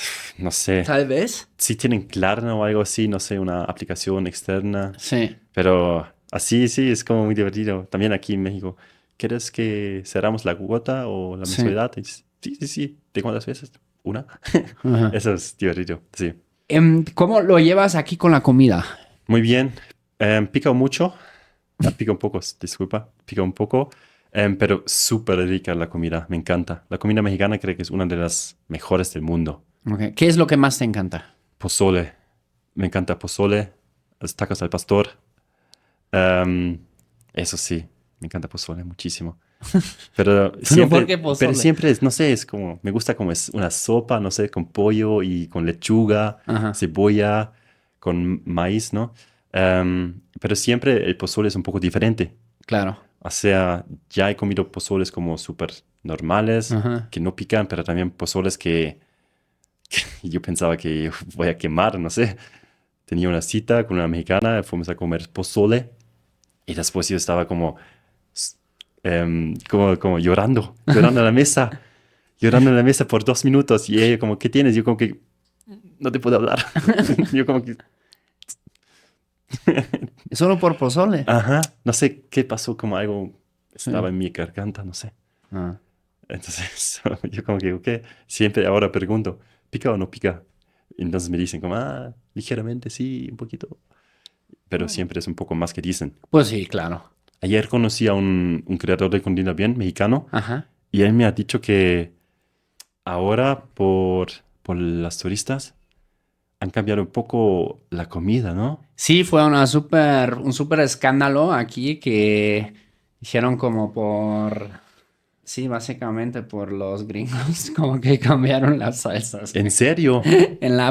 no sé. Tal vez. Si tienen Klarna o algo así, no sé, una aplicación externa. Sí. Pero así sí, es como muy divertido. También aquí en México. ¿Quieres que cerramos la cuota o la Sí. mensualidad? Y dices, sí, sí, sí. ¿De cuántas veces? ¿Una? Ajá. Eso es divertido, sí. ¿Cómo lo llevas aquí con la comida? Muy bien. Pica mucho. Pica un poco, disculpa. Pica un poco. Pero súper rica la comida. Me encanta. La comida mexicana creo que es una de las mejores del mundo. Okay. ¿Qué es lo que más te encanta? Pozole. Me encanta pozole. Los tacos al pastor. Em, Eso sí. Me encanta pozole muchísimo. Pero ¿Por qué pozole? pero siempre es, no sé, es como, me gusta como es una sopa, no sé, con pollo y con lechuga, Ajá. cebolla, con maíz, ¿no? Pero siempre el pozole es un poco diferente. Claro. O sea, ya he comido pozoles como súper normales, Ajá. que no pican, pero también pozoles que yo pensaba que voy a quemar, no sé. Tenía una cita con una mexicana, fuimos a comer pozole y después yo estaba como llorando llorando en la mesa por 2 minutos y ella como, ¿qué tienes? Yo como que, no te puedo hablar. Yo como que, Solo por pozole. ajá, no sé qué pasó, como algo estaba Sí. en mi garganta, no sé. Ah. Entonces yo como que, ok, siempre ahora pregunto, ¿pica o no pica? Entonces me dicen como, ligeramente sí, un poquito. Pero siempre es un poco más que dicen. Pues sí, claro. Ayer conocí a un creador de contenido bien mexicano Ajá. y él me ha dicho que ahora por las turistas han cambiado un poco la comida, ¿no? Sí, fue un súper escándalo aquí que hicieron como sí, básicamente por los gringos, como que cambiaron las salsas. ¿En serio?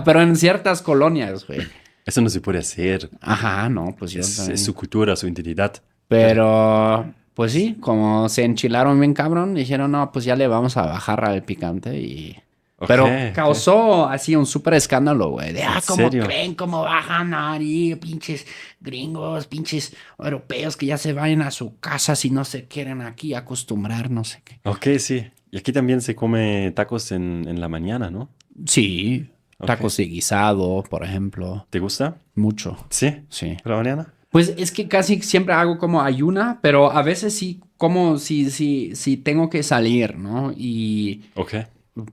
Pero en ciertas colonias, güey. Eso no se puede hacer. Ajá, no, pues yo Es también. su cultura, su identidad. Pero, pues sí, como se enchilaron bien cabrón, dijeron, no, pues ya le vamos a bajar al picante y... Ok, Pero ok. causó así un súper escándalo, güey. De, ¿En ¿cómo serio? creen? ¿Cómo bajan ahí? Pinches gringos, pinches europeos que ya se vayan a su casa si no se quieren aquí acostumbrar, no sé qué. Ok, sí. Y aquí también se come tacos en la mañana, ¿no? Sí, Ok. tacos de guisado, por ejemplo. ¿Te gusta? Mucho, Sí. sí. ¿Por la mañana? Pues es que casi siempre hago como ayuna, pero a veces sí como si tengo que salir, ¿no? Y Ok.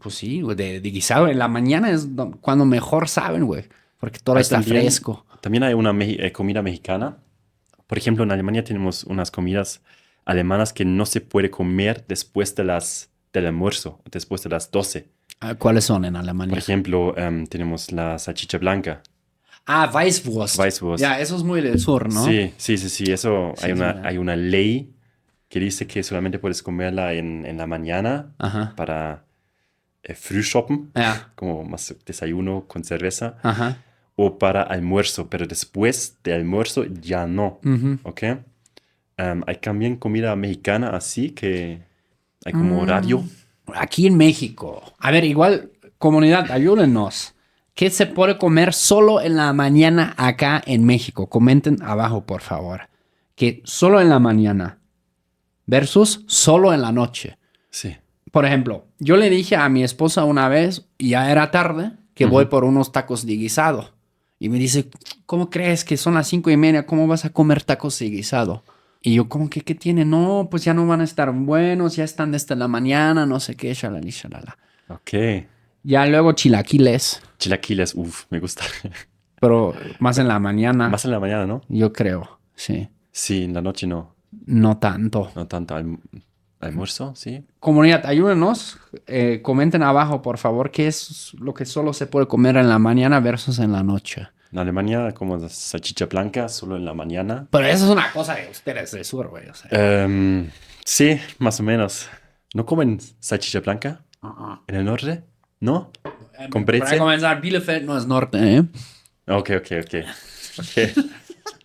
pues sí, güey, de guisado en la mañana es cuando mejor saben, güey, porque todo está fresco. También hay una comida mexicana. Por ejemplo, en Alemania tenemos unas comidas alemanas que no se puede comer después del almuerzo, después de las 12. ¿Cuáles son en Por Alemania? ejemplo, tenemos la salchicha blanca. Weißwurst. Weißwurst. Ya, eso es muy del sur, ¿no? Sí, sí, sí, sí. Eso Sí, hay es una, verdad. hay una ley que dice que solamente puedes comerla en la mañana Ajá. para frühshoppen, Ja. como más desayuno con cerveza, Ajá. o para almuerzo, pero después de almuerzo ya no, Ujú. ¿ok? Hay también comida mexicana así que hay como horario. Aquí en México. A ver, igual, comunidad, ayúdenos. ¿Qué se puede comer solo en la mañana acá en México? Comenten abajo, por favor. Que solo en la mañana versus solo en la noche. Sí. Por ejemplo, yo le dije a mi esposa una vez, y ya era tarde, que voy por unos tacos de guisado. Y me dice, ¿cómo crees que son las 5:30? ¿Cómo vas a comer tacos de guisado? Y yo, ¿cómo que qué tiene? No, pues ya no van a estar buenos, ya están desde la mañana, no sé qué, shalala, shalala. Ok. Ya luego chilaquiles, Chilaquiles, uff, me gusta. pero más en la mañana, Más en la mañana, ¿no? yo creo, sí. Sí, en la noche no. No tanto. No tanto almuerzo, sí. Comunidad, ayúdenos. Comenten abajo, por favor, qué es lo que solo se puede comer en la mañana versus en la noche. En Alemania como salchicha blanca solo en la mañana. Pero eso es una cosa de ustedes del sur, güey. O sea. Sí, más o menos. ¿No comen salchicha blanca en el norte? ¿No? ¿Con Para brezel? comenzar, Bielefeld no es norte, ¿eh? Ok.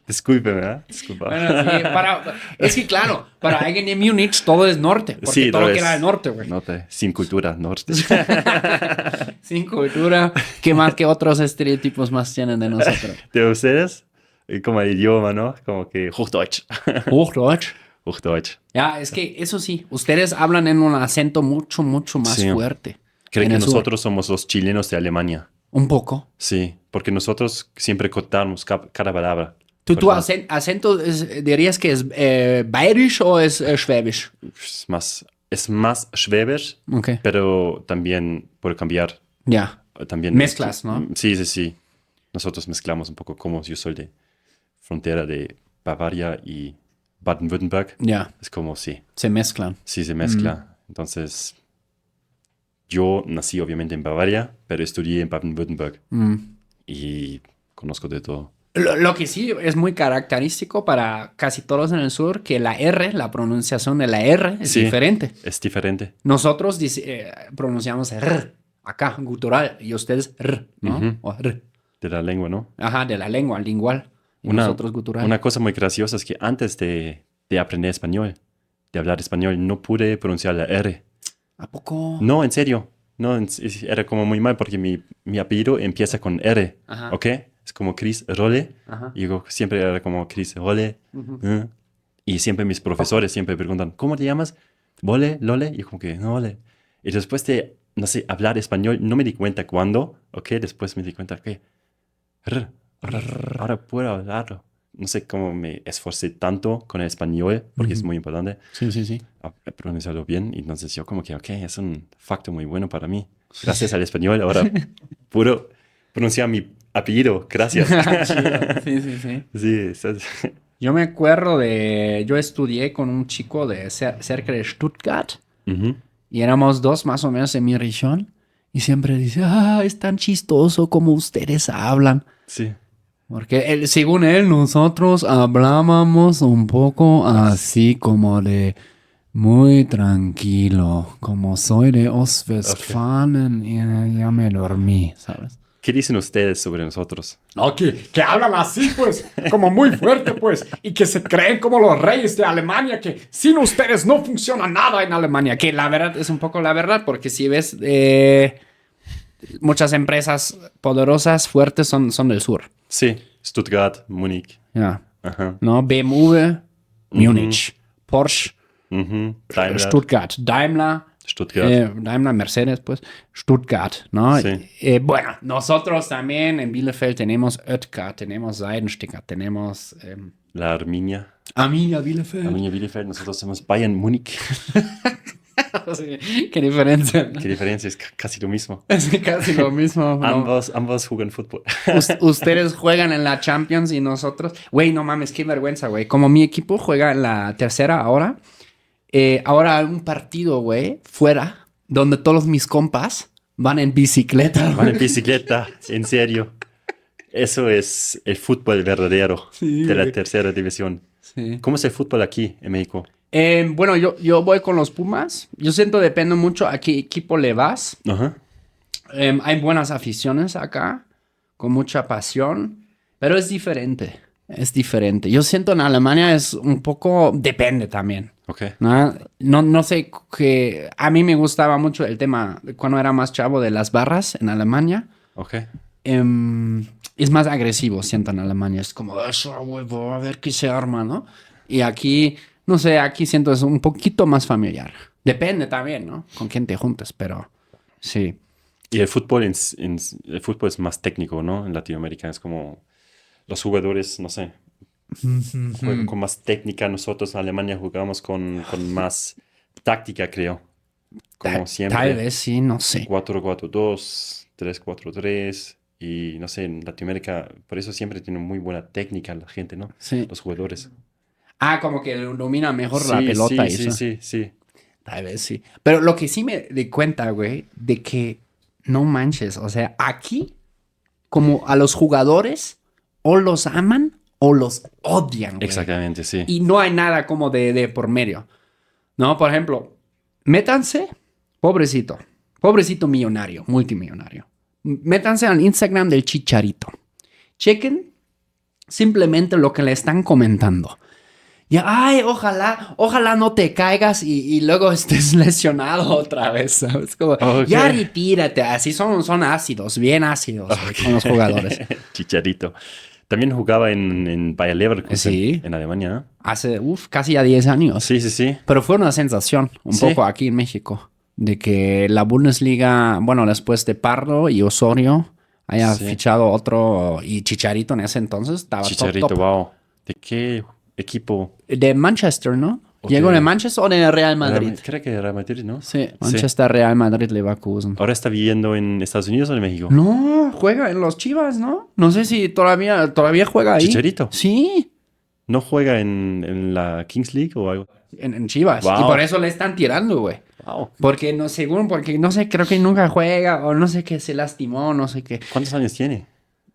Discúlpeme, ¿verdad? Disculpa. Bueno, sí, es que claro, para alguien en Múnich todo es norte, porque Sí, todo todo queda es del norte, güey. Norte, sin cultura, norte. Sin cultura, ¿qué más que otros estereotipos más tienen de nosotros? ¿De ustedes? Como el idioma, ¿no? Como que Hochdeutsch. Hochdeutsch. Hochdeutsch. Ya, es que eso sí, ustedes hablan en un acento mucho más Sí. fuerte. Creo en que el sur. nosotros somos los chilenos de Alemania. Un poco. Sí, porque nosotros siempre cortamos cada palabra. ¿Tu Cortamos. acento dirías que es bayerisch o es schwäbisch? Es más schwäbisch, Ok. pero también puede cambiar. Ya. También Mezclas, ¿no? Sí. Nosotros mezclamos un poco, como yo soy de frontera de Bavaria y Baden-Württemberg. Ya. Es como, sí, Se mezclan. se mezcla. Entonces, yo nací obviamente en Bavaria, pero estudié en Baden-Württemberg y conozco de todo. Lo que sí es muy característico para casi todos en el sur, que la R, la pronunciación de la R es Sí. diferente. Es diferente. Nosotros pronunciamos R acá, gutural, y ustedes R, ¿no? Ujú. O R. De la lengua, ¿no? Ajá, de la lengua, lingual. Y nosotros gutural. Una cosa muy graciosa es que antes de aprender español, de hablar español, no pude pronunciar la R. ¿A poco? No, en serio. No, era como muy mal porque mi apellido empieza con R. Ajá. ¿Ok? Es como Chris Rolle. Ajá. Y yo siempre era como Chris Rolle. Y siempre mis profesores siempre preguntan, ¿cómo te llamas? ¿Vole? ¿Lole? Y yo como que, no, Vole. Y después de, no sé, hablar español, no me di cuenta cuándo. ¿Ok? Después me di cuenta que... Ahora puedo hablarlo. No sé cómo me esforcé tanto con el español, porque es muy importante Sí. pronunciarlo bien. Y entonces yo como que, ok, es un facto muy bueno para mí. Gracias al español, ahora puedo pronunciar mi apellido. Gracias. Sí. Sí, Yo me acuerdo yo estudié con un chico de cerca de Stuttgart Ujú. y éramos dos más o menos en mi región y siempre dice, es tan chistoso como ustedes hablan. Sí. Porque según él, nosotros hablábamos un poco así como de muy tranquilo, como soy de Ostwestfalen y ya me dormí, ¿sabes? ¿Qué dicen ustedes sobre nosotros? No, que hablan así, pues, como muy fuerte, pues, y que se creen como los reyes de Alemania, que sin ustedes no funciona nada en Alemania. Que la verdad es un poco la verdad, porque si ves, muchas empresas poderosas, fuertes, son del sur. Sí, Stuttgart, Múnich. Ya. Ajá. ¿No? BMW, Múnich, Porsche, Daimler, Stuttgart, Daimler, Stuttgart. Daimler, Mercedes, pues, Stuttgart, ¿no? Sí. Bueno, nosotros también en Bielefeld tenemos Oetker, tenemos Seidensticker, tenemos La Arminia. Arminia Bielefeld. Arminia Bielefeld. Nosotros somos Bayern Múnich. Qué diferencia, ¿no? ¿Qué diferencia? Es casi lo mismo. Es casi lo mismo. ¿no? Ambos juegan fútbol. Ustedes juegan en la Champions y nosotros... Güey, no mames, qué vergüenza, güey. Como mi equipo juega en la tercera ahora, ahora hay un partido, güey, fuera, donde todos mis compas van en bicicleta. Van en bicicleta, en serio. Eso es el fútbol verdadero de la tercera división. Sí. ¿Cómo es el fútbol aquí en México? Bueno, yo voy con los Pumas. Yo siento, depende mucho a qué equipo le vas. Ajá. Hay buenas aficiones acá, con mucha pasión, pero es diferente. Es diferente. Yo siento en Alemania es un poco... Depende también. Ok. No sé, que a mí me gustaba mucho el tema cuando era más chavo de las barras en Alemania. Ok. Es más agresivo, siento, en Alemania. Es como, eso, huevo, a ver qué se arma, ¿no? Y aquí, no sé, aquí siento es un poquito más familiar. Depende también, ¿no? Con quién te juntes, pero sí. Y el fútbol, el fútbol es más técnico, ¿no? En Latinoamérica es como los jugadores, no sé, juegan con más técnica. Nosotros en Alemania jugamos con más táctica, creo. Como siempre. Tal vez sí, no sé. 4-4-2, 3-4-3. Y no sé, en Latinoamérica, por eso siempre tiene muy buena técnica la gente, ¿no? Sí. Los jugadores. Como que domina mejor la pelota y eso. Sí. Tal vez sí. Pero lo que sí me di cuenta, güey, de que no manches. O sea, aquí, como a los jugadores, o los aman o los odian, güey. Exactamente, sí. Y no hay nada como de por medio. No, por ejemplo, métanse, pobrecito millonario, multimillonario. Métanse al Instagram del Chicharito. Chequen simplemente lo que le están comentando. Ya, ojalá no te caigas y luego estés lesionado otra vez, ¿sabes? Como, ya retírate. Así son ácidos, bien ácidos con los jugadores. Chicharito. También jugaba en Bayer Leverkusen, Sí. en Alemania, ¿no? Hace, casi ya 10 años. Sí. Pero fue una sensación, un poco aquí en México, de que la Bundesliga, bueno, después de Pardo y Osorio, haya Sí. fichado otro. Y Chicharito en ese entonces estaba Chicharito, top. wow. ¿De qué equipo? De Manchester, ¿no? O ¿Llegó de- de Manchester o de Real Madrid? Creo que Real Madrid, ¿no? Sí, Manchester, Real Madrid, Leverkusen. ¿Ahora está viviendo en Estados Unidos o en México? No, juega en los Chivas, ¿no? No sé si todavía juega ahí. ¿Chicharito? Sí, ¿No juega en la Kings League o algo? en Chivas. Wow. Y por eso le están tirando, güey. Wow. Porque no sé, creo que nunca juega o no sé qué, se lastimó, no sé qué. ¿Cuántos años tiene?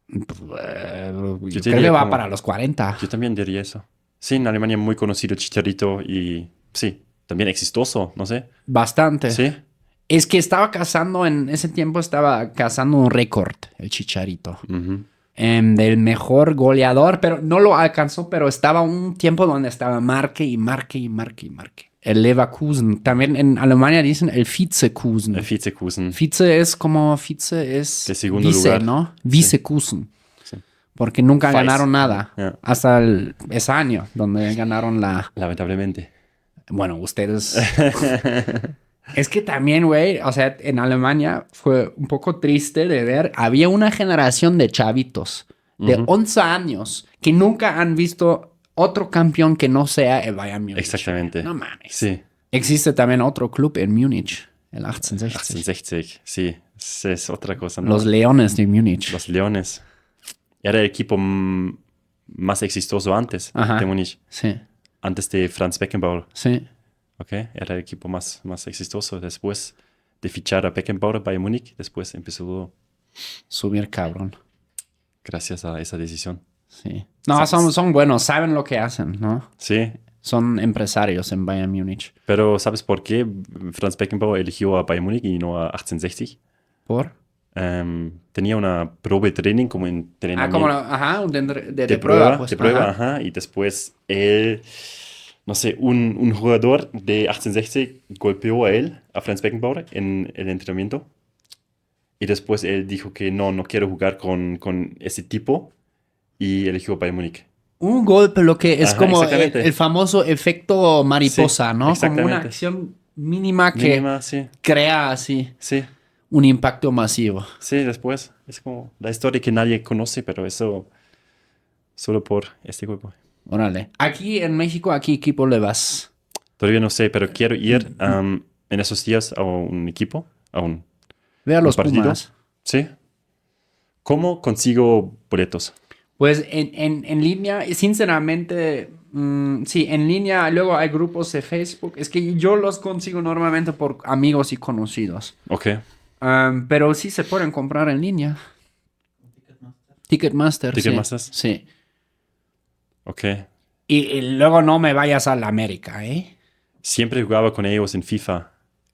Yo Yo creo que diría va como- para los 40. Yo también diría eso. Sí, en Alemania muy conocido Chicharito y sí, también exitoso, no sé. Bastante. Sí, Es que estaba cazando, en ese tiempo estaba cazando un récord, el Chicharito. ujú. Del mejor goleador, pero no lo alcanzó, pero estaba un tiempo donde estaba marque y marque y marque y marque. El Leverkusen. También en Alemania dicen el Vizekusen. El Vizekusen. Vice es De segundo vice, lugar. ¿no? Vizekusen. Sí. Porque nunca Vice. ganaron nada. Ya. Hasta ese año, donde ganaron la... Lamentablemente. Bueno, ustedes... Es que también, güey, o sea, en Alemania fue un poco triste de ver, había una generación de chavitos de 11 años que nunca han visto otro campeón que no sea el Bayern Múnich. Exactamente. No mames. Sí, Existe también otro club en Múnich, el 1860. 1860. Sí, es otra cosa, ¿no? Los Leones de Múnich. Los Leones. Era el equipo más exitoso antes Ajá. de Múnich. Sí, Antes de Franz Beckenbauer. sí. ¿Ok? Era el equipo más exitoso. Después de fichar a Beckenbauer by Múnich, después empezó todo Subir cabrón. gracias a esa decisión. Sí. No, son buenos, saben lo que hacen, ¿no? Sí, Son empresarios en Bayern Múnich. pero ¿sabes por qué Franz Beckenbauer eligió a Bayern Múnich y no a 1860? ¿Por? Tenía una Probetraining como entrenamiento. Ajá, de de prueba, pues. de prueba, Ajá. ajá. Y después él, no sé, un jugador de 1860 golpeó a él, a Franz Beckenbauer, en el entrenamiento. Y después él dijo que no quiero jugar con ese tipo y eligió Bayern Múnich. Un golpe, lo que es Ajá, como exactamente. el famoso efecto mariposa, Sí, ¿no? Como una exactamente. acción mínima que Mínima, sí, crea así sí, un impacto masivo. sí, después. Es como la historia que nadie conoce, pero eso solo por este grupo. Órale. Aquí en México, ¿a qué equipo le vas? Todavía no sé, pero quiero ir en esos días a un equipo, a un Ve a los partido. Pumas. Sí. ¿Cómo consigo boletos? Pues en línea, sinceramente, sí, en línea, luego hay grupos de Facebook. Es que yo los consigo normalmente por amigos y conocidos. Ok. Pero sí se pueden comprar en línea. Ticketmaster. Ticketmaster. Sí. Ok. Y luego no me vayas a la América, ¿eh? Siempre jugaba con ellos en FIFA.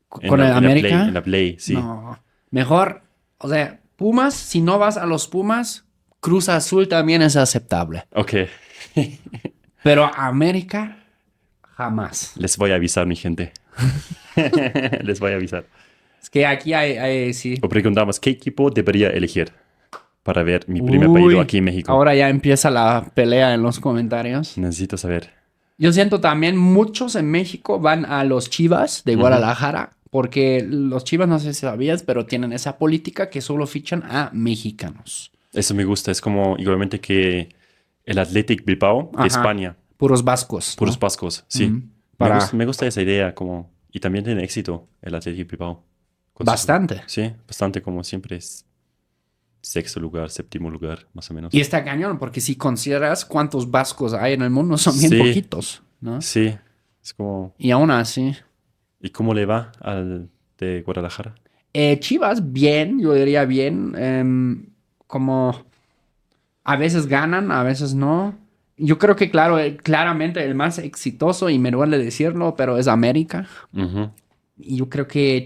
¿Con el América? En la Play, sí. No. Mejor, o sea, Pumas, si no vas a los Pumas, Cruz Azul también es aceptable. Ok. Pero América, jamás. Les voy a avisar, mi gente. Les voy a avisar. Es que aquí sí. O preguntamos, ¿qué equipo debería elegir para ver mi primer Uy, partido aquí en México? Ahora ya empieza la pelea en los comentarios. Necesito saber. Yo siento también muchos en México van a los Chivas de Guadalajara, porque los Chivas, no sé si sabías, pero tienen esa política que solo fichan a mexicanos. Eso me gusta. Es como igualmente que el Athletic Bilbao de Ajá. España. Puros vascos. Puros ¿no? vascos, sí. Ujú. Para- Me gusta esa idea. Y también tiene éxito el Athletic Bilbao. Con sus- Bastante. Sí, bastante como siempre es sexto lugar, séptimo lugar, más o menos. Y está cañón, porque si consideras cuántos vascos hay en el mundo, son bien Sí. poquitos, ¿no? Sí, es como... Y aún así. ¿Y cómo le va al de Guadalajara? Chivas, bien, yo diría bien. Como a veces ganan, a veces no. Yo creo que, claro, claramente el más exitoso, y me duele decirlo, pero es América. Ujú. Y yo creo que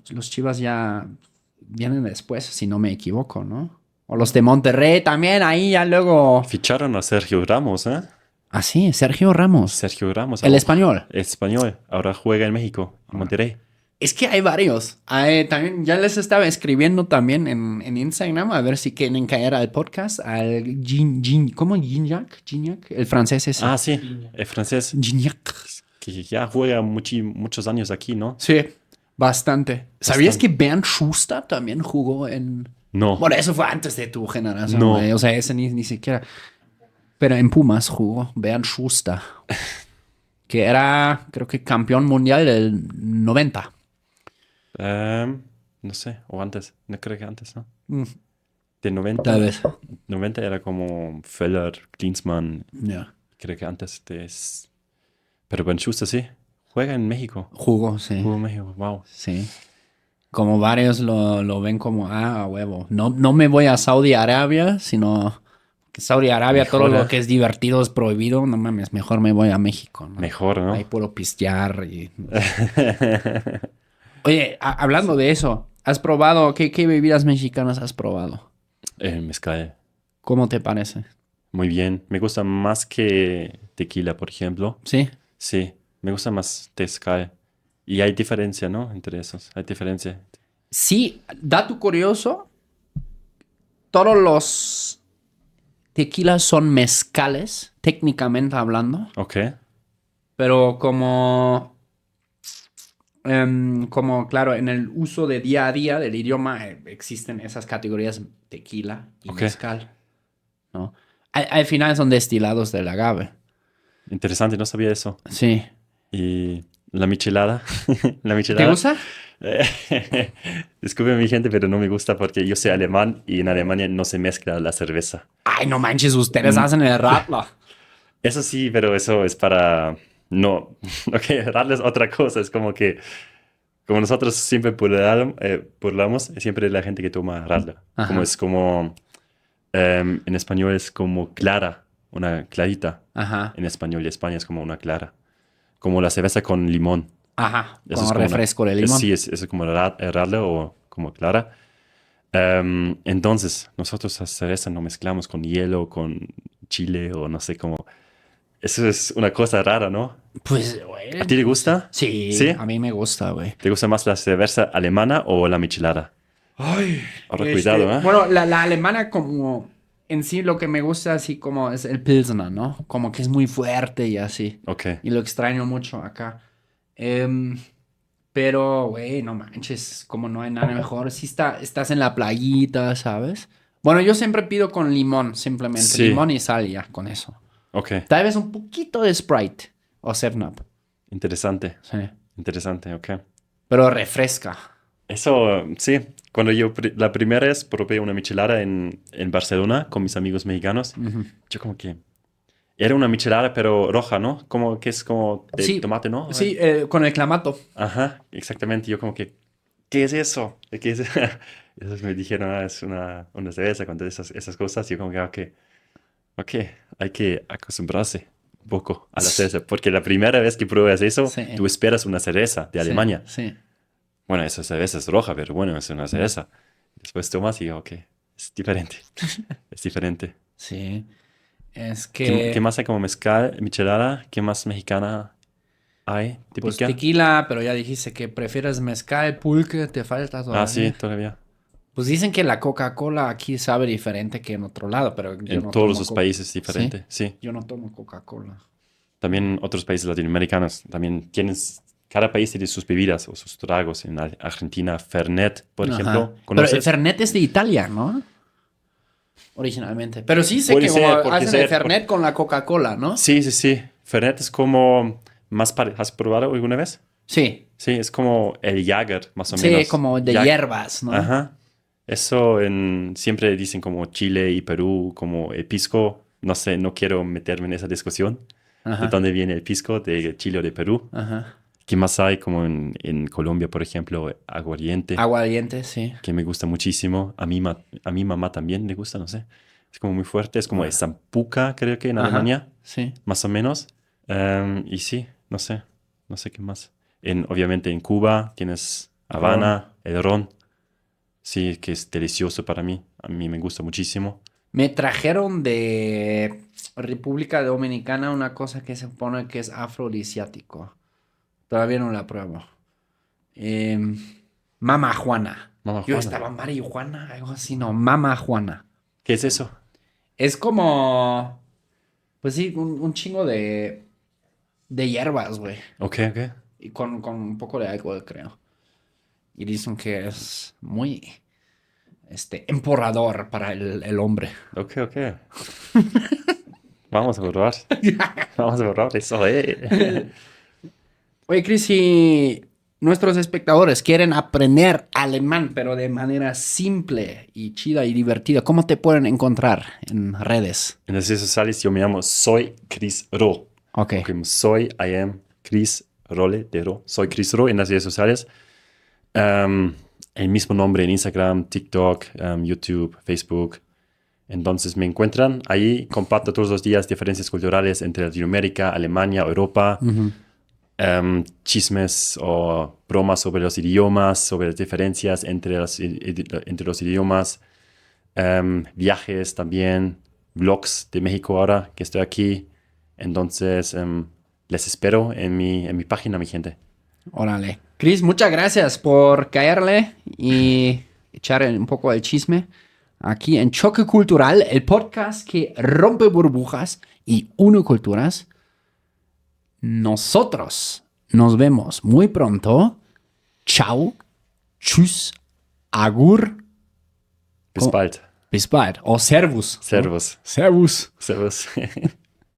los Chivas ya vienen después, si no me equivoco, ¿no? O los de Monterrey también, ahí ya luego... Ficharon a Sergio Ramos, ¿eh? Ah, sí, Sergio Ramos. Sergio Ramos. El español. Español. Ahora juega en México, en Monterrey. Es que hay varios. También ya les estaba escribiendo también en Instagram a ver si quieren caer al podcast. Al ¿cómo? Gignac, el francés ese. Ah, sí, el francés. Gignac. Que ya juega muchos años aquí, ¿no? Sí, bastante. ¿Sabías que Bernd Schuster también jugó en No. Bueno, eso fue antes de tu generación, No. güey. O sea, ese ni siquiera. Pero en Pumas jugó Bernd Schuster, que era, creo que campeón mundial del 90. No sé, o antes. No creo que antes, ¿no? Mm, De 90. Tal vez. 90 era como Feller, Klinsmann. Ya. Creo que antes de... Pero Ben Schuster sí. Juega en México. Jugó, sí. Jugó en México, wow. Sí. Como varios lo ven como, a huevo. No me voy a Saudi Arabia, sino que Saudi Arabia, Mejor, todo lo que es divertido es prohibido. No mames, mejor me voy a México, ¿no? Mejor, ¿no? Ahí puedo pistear y... Oye, hablando de eso, ¿has probado, qué bebidas mexicanas has probado? El mezcal. ¿Cómo te parece? Muy bien. Me gusta más que tequila, por ejemplo. ¿Sí? Sí, me gusta más mezcal. Y hay diferencia, ¿no? Entre esos. Hay diferencia. Sí, dato curioso, todos los tequilas son mezcales, técnicamente hablando, Ok. pero como claro, en el uso de día a día del idioma existen esas categorías tequila y Ok. mezcal, ¿no? Al final son destilados del agave. Interesante, no sabía eso. Sí. Y la michelada. La ¿Te michelada. gusta? Disculpe mi gente, pero no me gusta porque yo soy alemán y en Alemania no se mezcla la cerveza. Ay, no manches, ustedes hacen el radler. Eso sí, pero eso es para... No, ok, darles otra cosa. Es como que, como nosotros siempre burlamos, es siempre la gente que toma radler. Ajá. Como es como, en español es como clara, una clarita. Ajá, En español de España es como una clara. Como la cerveza con limón. ajá, Eso con es como refresco de limón. Sí, es como radler o como clara. Entonces, nosotros la cerveza no mezclamos con hielo, con chile o no sé cómo. Eso es una cosa rara, ¿no? Pues, güey. ¿A ti te gusta? Sí, ¿Sí? a mí me gusta, güey. ¿Te gusta más la cerveza alemana o la michelada? Ay, Ahora cuidado, ¿eh? Bueno, la alemana como en sí lo que me gusta así como es el Pilsner, ¿no? Como que es muy fuerte y así. Ok. Y lo extraño mucho acá. Pero, güey, no manches, como no hay nada mejor. Si estás en la playita, ¿sabes? Bueno, yo siempre pido con limón, simplemente. Sí. Limón y sal ya, con eso. Ok. Tal vez un poquito de Sprite o 7-Up. Interesante. Sí. Interesante, ok. Pero refresca. Eso, sí. Cuando yo la primera vez probé una michelada en Barcelona con mis amigos mexicanos, yo como que... Era una michelada, pero roja, ¿no? Como que es como de Sí, tomate, ¿no? Sí, con el clamato. Ajá, exactamente. Yo como que, ¿qué es eso? ¿Qué es eso? Y entonces me dijeron, es una cerveza con todas esas cosas. Y yo como que, ok, hay que acostumbrarse un poco a la cerveza. Porque la primera vez que pruebas eso, Sí. tú esperas una cerveza de Alemania. Sí. Bueno, esa cerveza es roja, pero bueno, es una cerveza. Después tomas y, ok, es diferente. Es diferente. Sí. Es ¿Qué que... más hay como mezcal, michelada? ¿Qué más mexicana hay? Pues ¿Típica? tequila, pero ya dijiste que prefieres mezcal, pulque, te falta todavía. Ah, sí, todavía. Pues dicen que la Coca-Cola aquí sabe diferente que en otro lado, pero yo En no todos tomo los Coca- países diferente, sí. Yo no tomo Coca-Cola. También otros países latinoamericanos, también tienes, cada país tiene sus bebidas o sus tragos. En Argentina, Fernet, por Ajá. ejemplo, Pero ¿conoces? el Fernet es de Italia, ¿no? Originalmente. Pero sí sé Puede que como ser, porque hacen el Fernet con la Coca-Cola, ¿no? Sí, sí, sí. Fernet es como más ¿Has probado alguna vez? Sí. Sí, es como el Jäger, más o Sí, menos. como de hierbas, ¿no? Ajá. Eso siempre dicen como Chile y Perú, como el pisco. No sé, no quiero meterme en esa discusión. Ajá. ¿De dónde viene el pisco? ¿De Chile o de Perú? Ajá. ¿Qué más hay? Como en Colombia, por ejemplo, aguardiente, Aguardiente, sí. que me gusta muchísimo. A mi mamá también le gusta, no sé. Es como muy fuerte. Es como el Zampuca, creo que en Ajá. Alemania, Sí. más o menos. Y sí, no sé qué más. Obviamente en Cuba tienes Habana, el ron. Sí, que es delicioso para mí. A mí me gusta muchísimo. Me trajeron de República Dominicana una cosa que se supone que es afrodisiático. Todavía no la pruebo. Mama Juana. Mama Yo Juana. estaba marihuana, algo así, no. Mama Juana. ¿Qué es eso? Es como, pues sí, un chingo de hierbas, güey. Ok, ok. Y con un poco de alcohol, creo. Y dicen que es muy emporador para el hombre. Ok. Vamos a borrar. Vamos a borrar eso, Oye, Chris, si nuestros espectadores quieren aprender alemán, pero de manera simple y chida y divertida, ¿cómo te pueden encontrar en redes? En las redes sociales yo me llamo Soy Chris Ro. Ok. Como I am Chris Role de Ro. Soy Chris Ro en las redes sociales. El mismo nombre en Instagram, TikTok, YouTube, Facebook. Entonces me encuentran ahí. Comparto todos los días diferencias culturales entre Latinoamérica, Alemania, Europa. Chismes o bromas sobre los idiomas, sobre las diferencias entre los idiomas. Viajes también. Vlogs de México ahora que estoy aquí. Entonces les espero en mi página, mi gente. Órale. Chris, muchas gracias por caerle y echar un poco el chisme aquí en Choque Cultural, el podcast que rompe burbujas y une culturas. Nosotros nos vemos muy pronto. Chao. Tschüss. Agur. Bis bald. Bis bald. O servus. Servus. Servus. Servus.